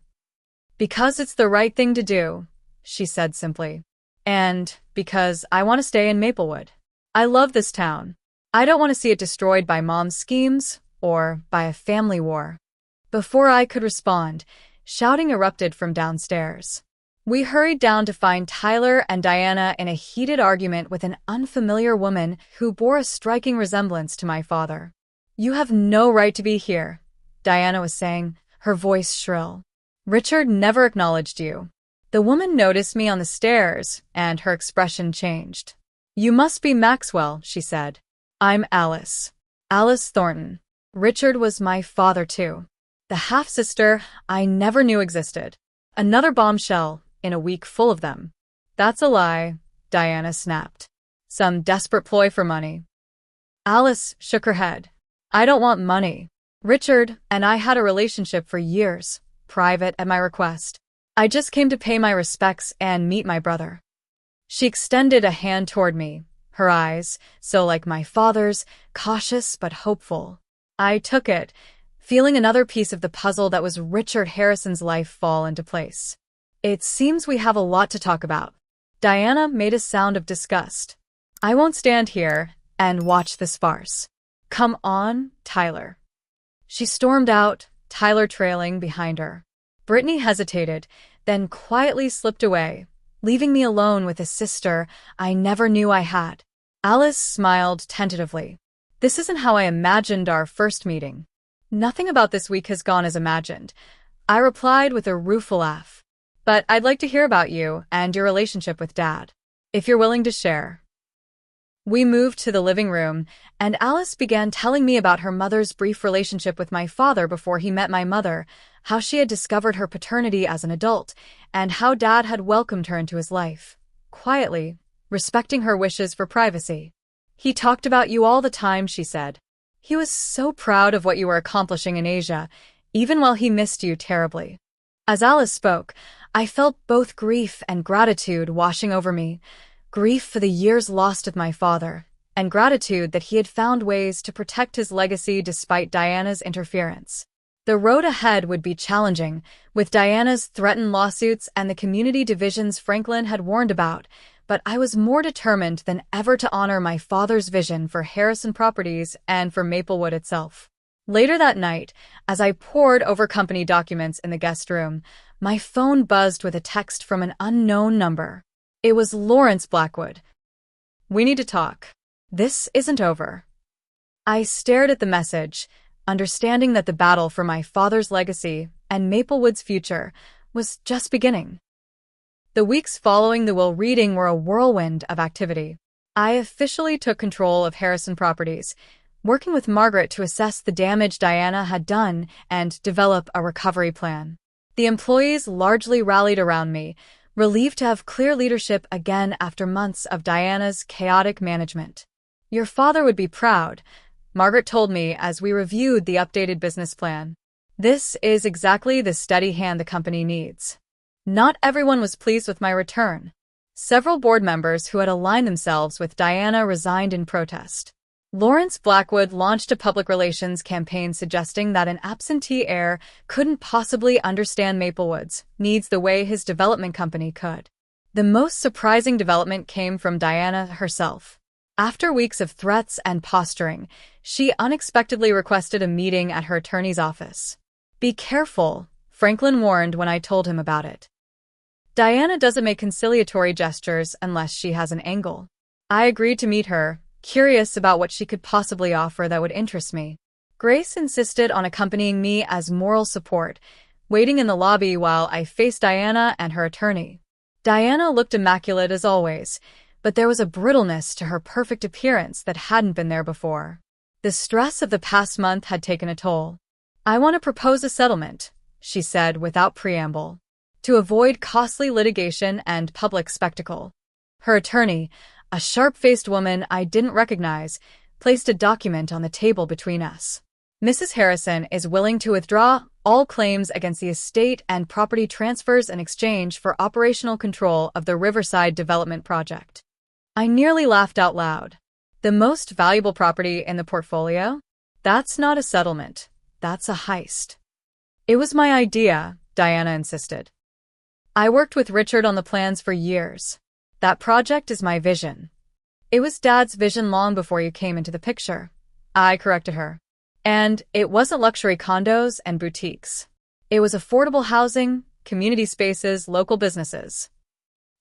"Because it's the right thing to do," she said simply. "And because I want to stay in Maplewood. I love this town. I don't want to see it destroyed by Mom's schemes or by a family war." Before I could respond, shouting erupted from downstairs. We hurried down to find Tyler and Diana in a heated argument with an unfamiliar woman who bore a striking resemblance to my father. "You have no right to be here," Diana was saying, her voice shrill. "Richard never acknowledged you." The woman noticed me on the stairs, and her expression changed. "You must be Maxwell," she said. "I'm Alice. Alice Thornton. Richard was my father too. The half-sister I never knew existed. Another bombshell in a week full of them." "That's a lie," Diana snapped. "Some desperate ploy for money." Alice shook her head. "I don't want money. Richard and I had a relationship for years, private at my request. I just came to pay my respects and meet my brother." She extended a hand toward me, her eyes, so like my father's, cautious but hopeful. I took it, feeling another piece of the puzzle that was Richard Harrison's life fall into place. "It seems we have a lot to talk about." Diana made a sound of disgust. "I won't stand here and watch this farce. Come on, Tyler." She stormed out, Tyler trailing behind her. Brittany hesitated, then quietly slipped away, leaving me alone with a sister I never knew I had. Alice smiled tentatively. "This isn't how I imagined our first meeting." "Nothing about this week has gone as imagined," I replied with a rueful laugh. "But I'd like to hear about you and your relationship with Dad, if you're willing to share." We moved to the living room, and Alice began telling me about her mother's brief relationship with my father before he met my mother, how she had discovered her paternity as an adult, and how Dad had welcomed her into his life, quietly, respecting her wishes for privacy. "He talked about you all the time," she said. "He was so proud of what you were accomplishing in Asia, even while he missed you terribly." As Alice spoke, I felt both grief and gratitude washing over me. Grief for the years lost with my father, and gratitude that he had found ways to protect his legacy despite Diana's interference. The road ahead would be challenging, with Diana's threatened lawsuits and the community divisions Franklin had warned about, but I was more determined than ever to honor my father's vision for Harrison Properties and for Maplewood itself. Later that night, as I pored over company documents in the guest room, my phone buzzed with a text from an unknown number. It was Lawrence Blackwood. "We need to talk. This isn't over." I stared at the message, understanding that the battle for my father's legacy and Maplewood's future was just beginning. The weeks following the will reading were a whirlwind of activity. I officially took control of Harrison Properties, working with Margaret to assess the damage Diana had done and develop a recovery plan. The employees largely rallied around me, relieved to have clear leadership again after months of Diana's chaotic management. "Your father would be proud," Margaret told me as we reviewed the updated business plan. "This is exactly the steady hand the company needs." Not everyone was pleased with my return. Several board members who had aligned themselves with Diana resigned in protest. Lawrence Blackwood launched a public relations campaign suggesting that an absentee heir couldn't possibly understand Maplewood's needs the way his development company could. The most surprising development came from Diana herself. After weeks of threats and posturing, she unexpectedly requested a meeting at her attorney's office. "Be careful," Franklin warned when I told him about it. "Diana doesn't make conciliatory gestures unless she has an angle." I agreed to meet her, curious about what she could possibly offer that would interest me. Grace insisted on accompanying me as moral support, waiting in the lobby while I faced Diana and her attorney. Diana looked immaculate as always, but there was a brittleness to her perfect appearance that hadn't been there before. The stress of the past month had taken a toll. "I want to propose a settlement," she said without preamble, "to avoid costly litigation and public spectacle." Her attorney, a sharp-faced woman I didn't recognize, placed a document on the table between us. "Mrs. Harrison is willing to withdraw all claims against the estate and property transfers in exchange for operational control of the Riverside Development Project." I nearly laughed out loud. "The most valuable property in the portfolio? That's not a settlement. That's a heist." "It was my idea," Diana insisted. "I worked with Richard on the plans for years. That project is my vision." "It was Dad's vision long before you came into the picture," I corrected her. "And it wasn't luxury condos and boutiques. It was affordable housing, community spaces, local businesses."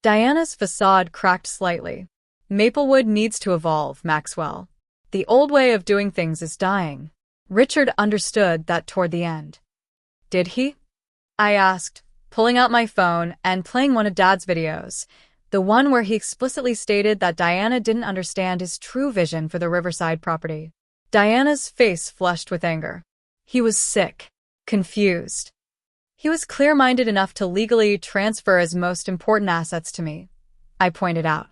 Diana's facade cracked slightly. "Maplewood needs to evolve, Maxwell. The old way of doing things is dying." Richard understood that toward the end. "Did he?" I asked, pulling out my phone and playing one of Dad's videos. the one where he explicitly stated that Diana didn't understand his true vision for the Riverside property. Diana's face flushed with anger. He was sick, confused. He was clear-minded enough to legally transfer his most important assets to me, I pointed out,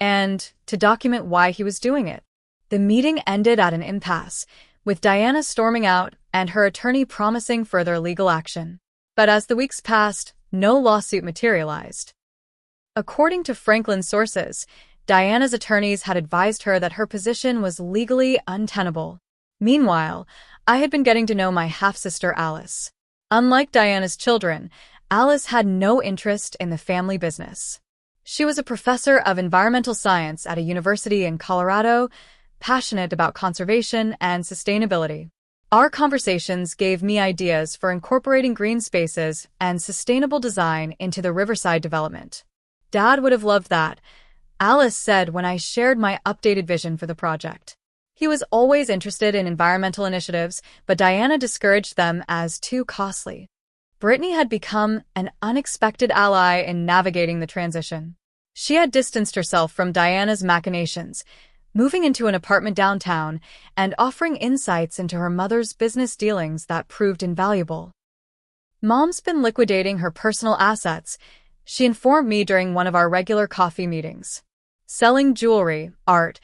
and to document why he was doing it. The meeting ended at an impasse, with Diana storming out and her attorney promising further legal action. But as the weeks passed, no lawsuit materialized. According to Franklin's sources, Diana's attorneys had advised her that her position was legally untenable. Meanwhile, I had been getting to know my half-sister Alice. Unlike Diana's children, Alice had no interest in the family business. She was a professor of environmental science at a university in Colorado, passionate about conservation and sustainability. Our conversations gave me ideas for incorporating green spaces and sustainable design into the Riverside development. Dad would have loved that, Alice said when I shared my updated vision for the project. He was always interested in environmental initiatives, but Diana discouraged them as too costly. Brittany had become an unexpected ally in navigating the transition. She had distanced herself from Diana's machinations, moving into an apartment downtown and offering insights into her mother's business dealings that proved invaluable. Mom's been liquidating her personal assets, she informed me during one of our regular coffee meetings. Selling jewelry, art,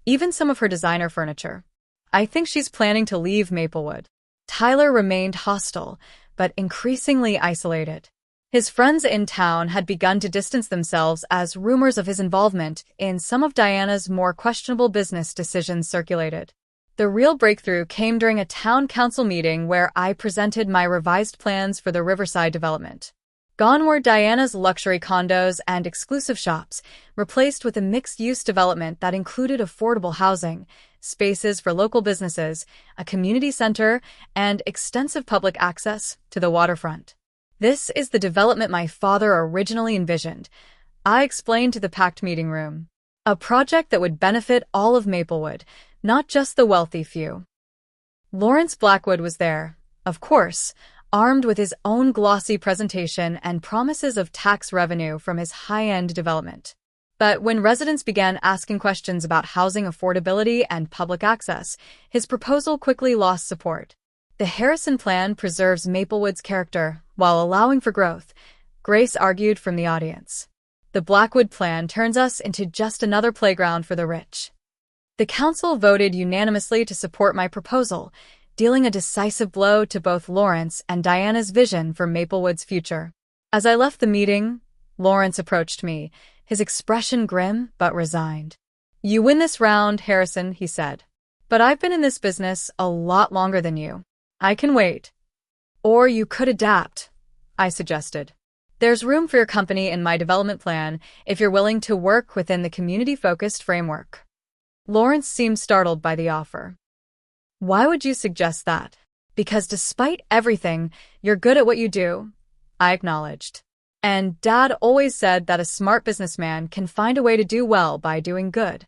even some of her designer furniture. I think she's planning to leave Maplewood. Tyler remained hostile, but increasingly isolated. His friends in town had begun to distance themselves as rumors of his involvement in some of Diana's more questionable business decisions circulated. The real breakthrough came during a town council meeting where I presented my revised plans for the Riverside development. Gone were Diana's luxury condos and exclusive shops, replaced with a mixed-use development that included affordable housing, spaces for local businesses, a community center, and extensive public access to the waterfront. This is the development my father originally envisioned, I explained to the packed meeting room. A project that would benefit all of Maplewood, not just the wealthy few. Lawrence Blackwood was there, of course, armed with his own glossy presentation and promises of tax revenue from his high-end development. But when residents began asking questions about housing affordability and public access, his proposal quickly lost support. The Harrison plan preserves Maplewood's character while allowing for growth, Grace argued from the audience. The Blackwood plan turns us into just another playground for the rich. The council voted unanimously to support my proposal, dealing a decisive blow to both Lawrence and Diana's vision for Maplewood's future. As I left the meeting, Lawrence approached me, his expression grim but resigned. "You win this round, Harrison," he said. "But I've been in this business a lot longer than you. I can wait." "Or you could adapt," I suggested. "There's room for your company in my development plan if you're willing to work within the community-focused framework." Lawrence seemed startled by the offer. "Why would you suggest that?" "Because despite everything, you're good at what you do," I acknowledged. "And Dad always said that a smart businessman can find a way to do well by doing good."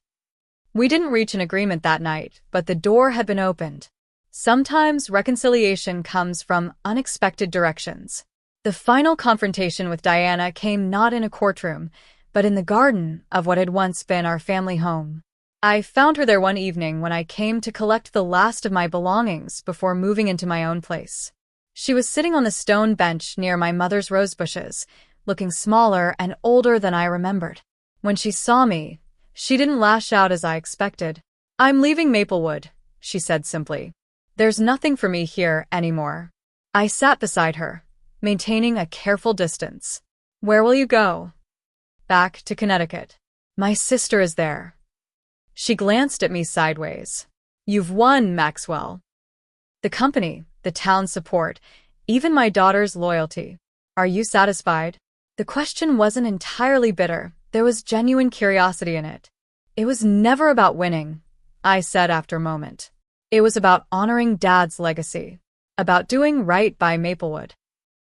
We didn't reach an agreement that night, but the door had been opened. Sometimes reconciliation comes from unexpected directions. The final confrontation with Diana came not in a courtroom, but in the garden of what had once been our family home. I found her there one evening when I came to collect the last of my belongings before moving into my own place. She was sitting on the stone bench near my mother's rose bushes, looking smaller and older than I remembered. When she saw me, she didn't lash out as I expected. "I'm leaving Maplewood," she said simply. "There's nothing for me here anymore." I sat beside her, maintaining a careful distance. "Where will you go?" "Back to Connecticut. My sister is there." She glanced at me sideways. "You've won, Maxwell. The company, the town's support, even my daughter's loyalty. Are you satisfied?" The question wasn't entirely bitter. There was genuine curiosity in it. "It was never about winning," I said after a moment. "It was about honoring Dad's legacy, about doing right by Maplewood."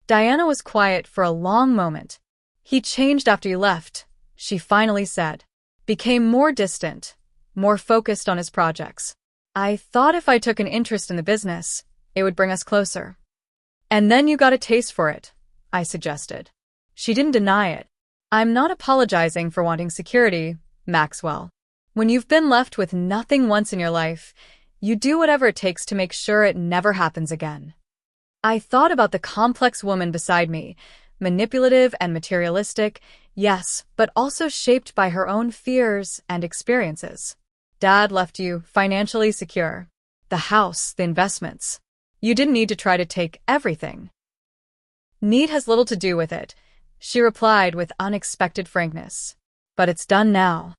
Diana was quiet for a long moment. "He changed after you left," she finally said. "Became more distant, more focused on his projects. I thought if I took an interest in the business, it would bring us closer." "And then you got a taste for it," I suggested. She didn't deny it. I'm not apologizing for wanting security, Maxwell. When you've been left with nothing once in your life, you do whatever it takes to make sure it never happens again. I thought about the complex woman beside me, manipulative and materialistic, yes, but also shaped by her own fears and experiences. Dad left you financially secure. The house, the investments. You didn't need to try to take everything. Need has little to do with it, she replied with unexpected frankness. But it's done now.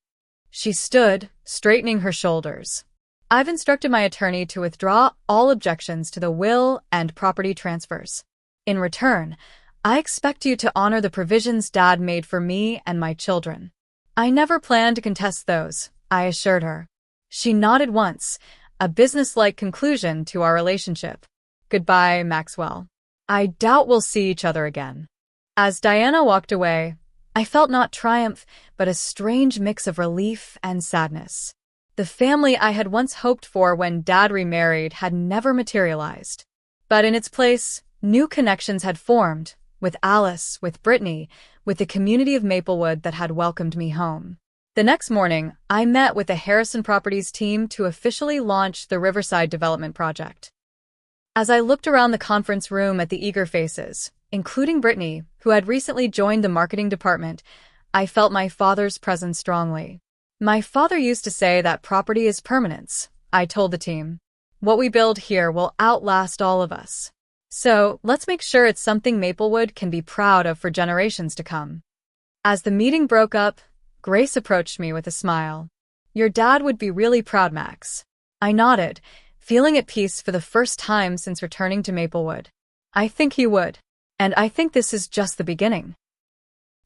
She stood, straightening her shoulders. I've instructed my attorney to withdraw all objections to the will and property transfers. In return, I expect you to honor the provisions Dad made for me and my children. I never plan to contest those, I assured her. She nodded once, a businesslike conclusion to our relationship. Goodbye, Maxwell. I doubt we'll see each other again. As Diana walked away, I felt not triumph, but a strange mix of relief and sadness. The family I had once hoped for when Dad remarried had never materialized. But in its place, new connections had formed, with Alice, with Brittany, with the community of Maplewood that had welcomed me home. The next morning, I met with the Harrison Properties team to officially launch the Riverside Development Project. As I looked around the conference room at the eager faces, including Brittany, who had recently joined the marketing department, I felt my father's presence strongly. My father used to say that property is permanence, I told the team. What we build here will outlast all of us. So, let's make sure it's something Maplewood can be proud of for generations to come. As the meeting broke up, Grace approached me with a smile. Your dad would be really proud, Max. I nodded, feeling at peace for the first time since returning to Maplewood. I think he would. And I think this is just the beginning.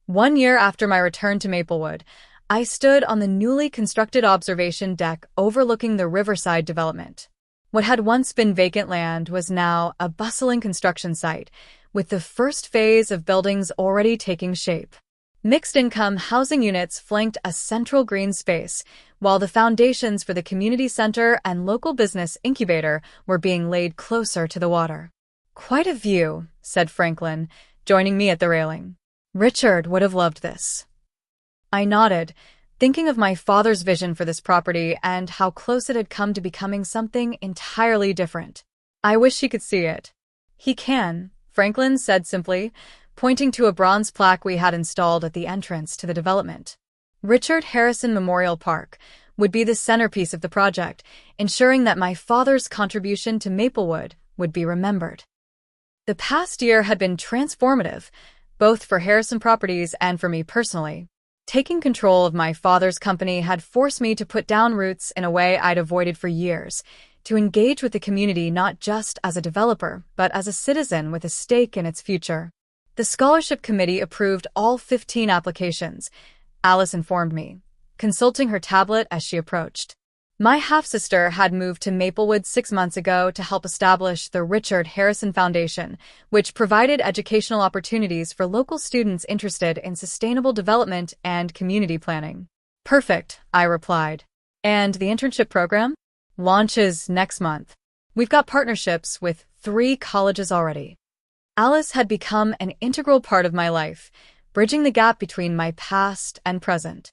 1 year after my return to Maplewood, I stood on the newly constructed observation deck overlooking the Riverside development. What had once been vacant land was now a bustling construction site, with the first phase of buildings already taking shape. Mixed-income housing units flanked a central green space, while the foundations for the community center and local business incubator were being laid closer to the water. Quite a view, said Franklin, joining me at the railing. Richard would have loved this. I nodded, thinking of my father's vision for this property and how close it had come to becoming something entirely different. I wish he could see it. He can, Franklin said simply, pointing to a bronze plaque we had installed at the entrance to the development. Richard Harrison Memorial Park would be the centerpiece of the project, ensuring that my father's contribution to Maplewood would be remembered. The past year had been transformative, both for Harrison Properties and for me personally. Taking control of my father's company had forced me to put down roots in a way I'd avoided for years, to engage with the community not just as a developer, but as a citizen with a stake in its future. The scholarship committee approved all 15 applications, Alice informed me, consulting her tablet as she approached. My half-sister had moved to Maplewood 6 months ago to help establish the Richard Harrison Foundation, which provided educational opportunities for local students interested in sustainable development and community planning. Perfect, I replied. And the internship program? Launches next month. We've got partnerships with 3 colleges already. Alice had become an integral part of my life, bridging the gap between my past and present.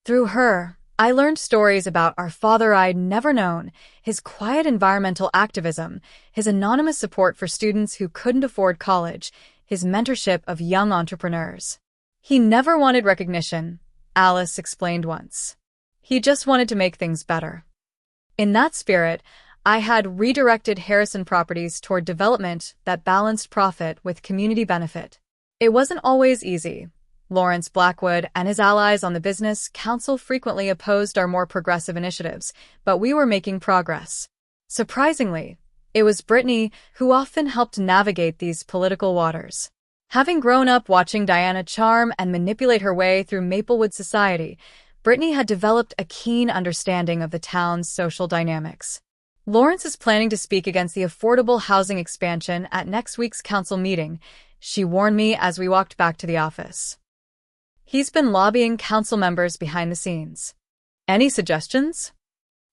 Through her, I learned stories about our father I'd never known, his quiet environmental activism, his anonymous support for students who couldn't afford college, his mentorship of young entrepreneurs. He never wanted recognition, Alice explained once. He just wanted to make things better. In that spirit, I had redirected Harrison Properties toward development that balanced profit with community benefit. It wasn't always easy. Lawrence Blackwood and his allies on the business council frequently opposed our more progressive initiatives, but we were making progress. Surprisingly, it was Brittany who often helped navigate these political waters. Having grown up watching Diana charm and manipulate her way through Maplewood society, Brittany had developed a keen understanding of the town's social dynamics. Lawrence is planning to speak against the affordable housing expansion at next week's council meeting, she warned me as we walked back to the office. He's been lobbying council members behind the scenes. Any suggestions?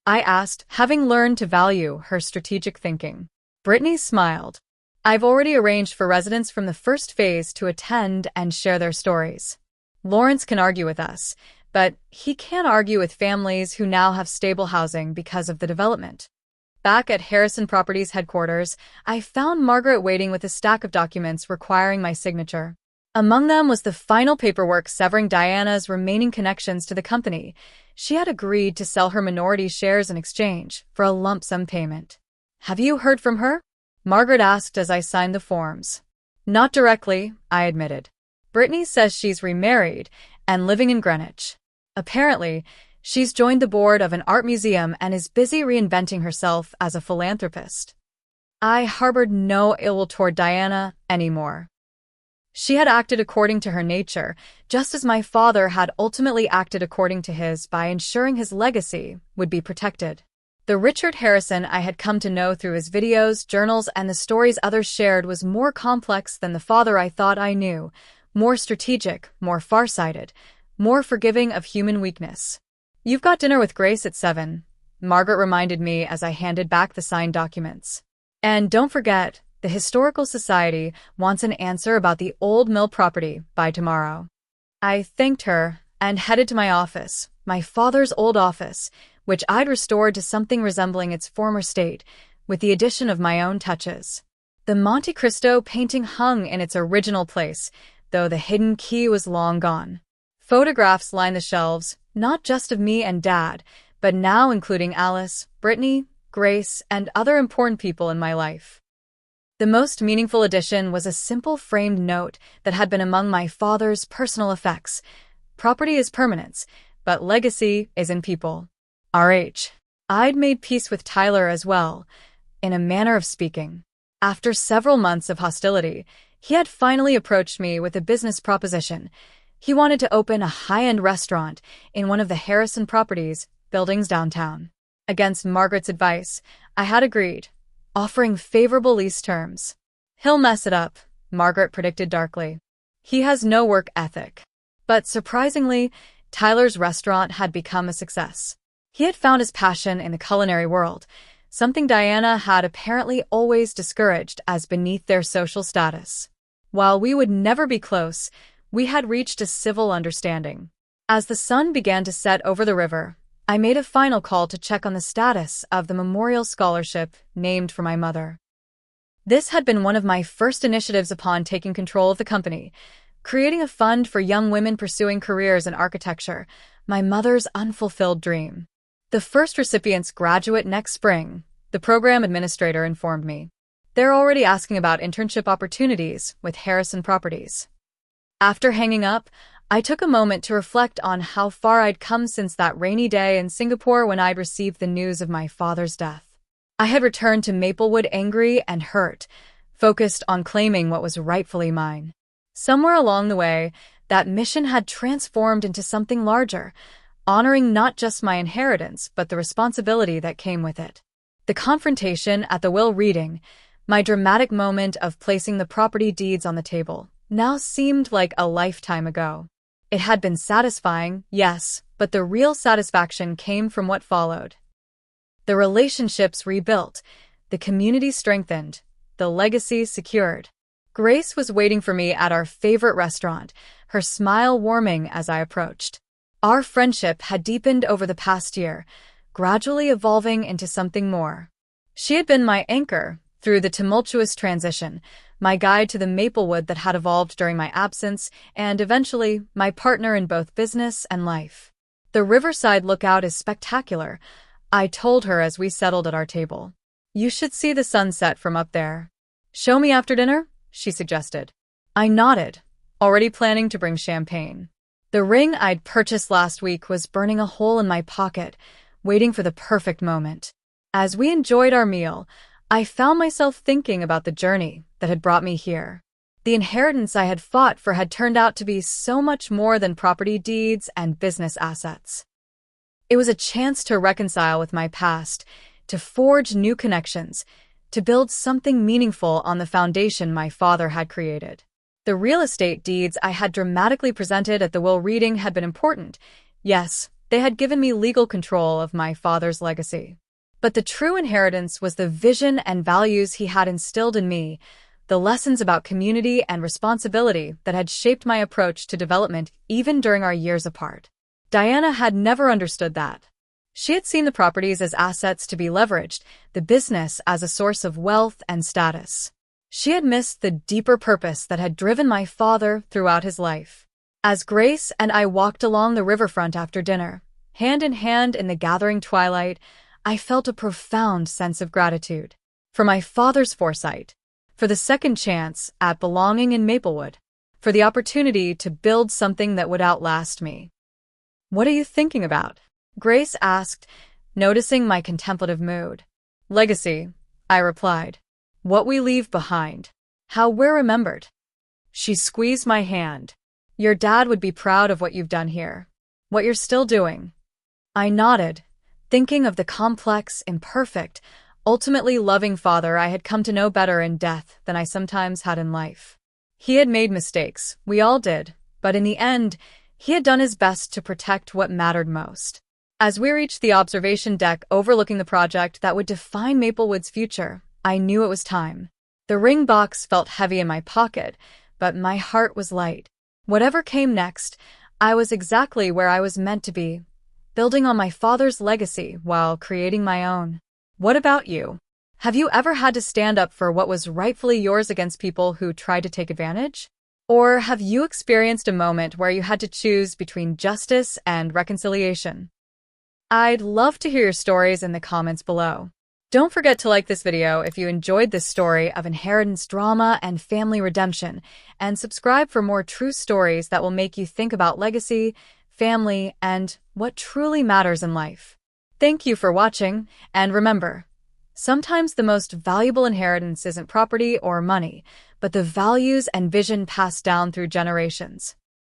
I asked, having learned to value her strategic thinking. Brittany smiled. I've already arranged for residents from the first phase to attend and share their stories. Lawrence can argue with us, but he can't argue with families who now have stable housing because of the development. Back at Harrison Properties headquarters, I found Margaret waiting with a stack of documents requiring my signature. Among them was the final paperwork severing Diana's remaining connections to the company. She had agreed to sell her minority shares in exchange for a lump sum payment. "Have you heard from her?" Margaret asked as I signed the forms. "Not directly," I admitted. "Brittany says she's remarried and living in Greenwich. Apparently, she's joined the board of an art museum and is busy reinventing herself as a philanthropist." I harbored no ill will toward Diana anymore. She had acted according to her nature, just as my father had ultimately acted according to his by ensuring his legacy would be protected. The Richard Harrison I had come to know through his videos, journals, and the stories others shared was more complex than the father I thought I knew, more strategic, more farsighted, more forgiving of human weakness. "You've got dinner with Grace at 7, Margaret reminded me as I handed back the signed documents. "And don't forget, the Historical Society wants an answer about the old mill property by tomorrow." I thanked her and headed to my office, my father's old office, which I'd restored to something resembling its former state, with the addition of my own touches. The Monte Cristo painting hung in its original place, though the hidden key was long gone. Photographs lined the shelves, not just of me and Dad, but now including Alice, Brittany, Grace, and other important people in my life. The most meaningful addition was a simple framed note that had been among my father's personal effects. "Property is permanence, but legacy is in people. R.H." I'd made peace with Tyler as well, in a manner of speaking. After several months of hostility, he had finally approached me with a business proposition. He wanted to open a high-end restaurant in one of the Harrison Properties buildings downtown. Against Margaret's advice, I had agreed, offering favorable lease terms. "He'll mess it up," Margaret predicted darkly. "He has no work ethic." But surprisingly, Tyler's restaurant had become a success. He had found his passion in the culinary world, something Diana had apparently always discouraged as beneath their social status. While we would never be close, we had reached a civil understanding. As the sun began to set over the river, I made a final call to check on the status of the memorial scholarship named for my mother. This had been one of my first initiatives upon taking control of the company, creating a fund for young women pursuing careers in architecture, my mother's unfulfilled dream. The first recipients graduate next spring, the program administrator informed me. They're already asking about internship opportunities with Harrison Properties. After hanging up, I took a moment to reflect on how far I'd come since that rainy day in Singapore when I'd received the news of my father's death. I had returned to Maplewood angry and hurt, focused on claiming what was rightfully mine. Somewhere along the way, that mission had transformed into something larger, honoring not just my inheritance but the responsibility that came with it. The confrontation at the will reading, my dramatic moment of placing the property deeds on the table, now seemed like a lifetime ago. It had been satisfying, yes, but the real satisfaction came from what followed. The relationships rebuilt, the community strengthened, the legacy secured. Grace was waiting for me at our favorite restaurant, her smile warming as I approached. Our friendship had deepened over the past year, gradually evolving into something more. She had been my anchor through the tumultuous transition, my guide to the Maplewood that had evolved during my absence, and eventually my partner in both business and life. "The riverside lookout is spectacular," I told her as we settled at our table. "You should see the sunset from up there." "Show me after dinner?" she suggested. I nodded, already planning to bring champagne. The ring I'd purchased last week was burning a hole in my pocket, waiting for the perfect moment. As we enjoyed our meal, I found myself thinking about the journey that had brought me here. The inheritance I had fought for had turned out to be so much more than property deeds and business assets. It was a chance to reconcile with my past, to forge new connections, to build something meaningful on the foundation my father had created. The real estate deeds I had dramatically presented at the will reading had been important. Yes, they had given me legal control of my father's legacy. But the true inheritance was the vision and values he had instilled in me, the lessons about community and responsibility that had shaped my approach to development even during our years apart. Diana had never understood that. She had seen the properties as assets to be leveraged, the business as a source of wealth and status. She had missed the deeper purpose that had driven my father throughout his life. As Grace and I walked along the riverfront after dinner, hand in hand in the gathering twilight, I felt a profound sense of gratitude. For my father's foresight, for the second chance at belonging in Maplewood, for the opportunity to build something that would outlast me. "What are you thinking about?" Grace asked, noticing my contemplative mood. "Legacy," I replied. "What we leave behind. How we're remembered." She squeezed my hand. "Your dad would be proud of what you've done here. What you're still doing." I nodded, thinking of the complex, imperfect, ultimately loving father I had come to know better in death than I sometimes had in life. He had made mistakes, we all did, but in the end, he had done his best to protect what mattered most. As we reached the observation deck overlooking the project that would define Maplewood's future, I knew it was time. The ring box felt heavy in my pocket, but my heart was light. Whatever came next, I was exactly where I was meant to be, building on my father's legacy while creating my own. What about you? Have you ever had to stand up for what was rightfully yours against people who tried to take advantage? Or have you experienced a moment where you had to choose between justice and reconciliation? I'd love to hear your stories in the comments below. Don't forget to like this video if you enjoyed this story of inheritance drama and family redemption, and subscribe for more true stories that will make you think about legacy, family, and what truly matters in life. Thank you for watching, and remember, sometimes the most valuable inheritance isn't property or money, but the values and vision passed down through generations.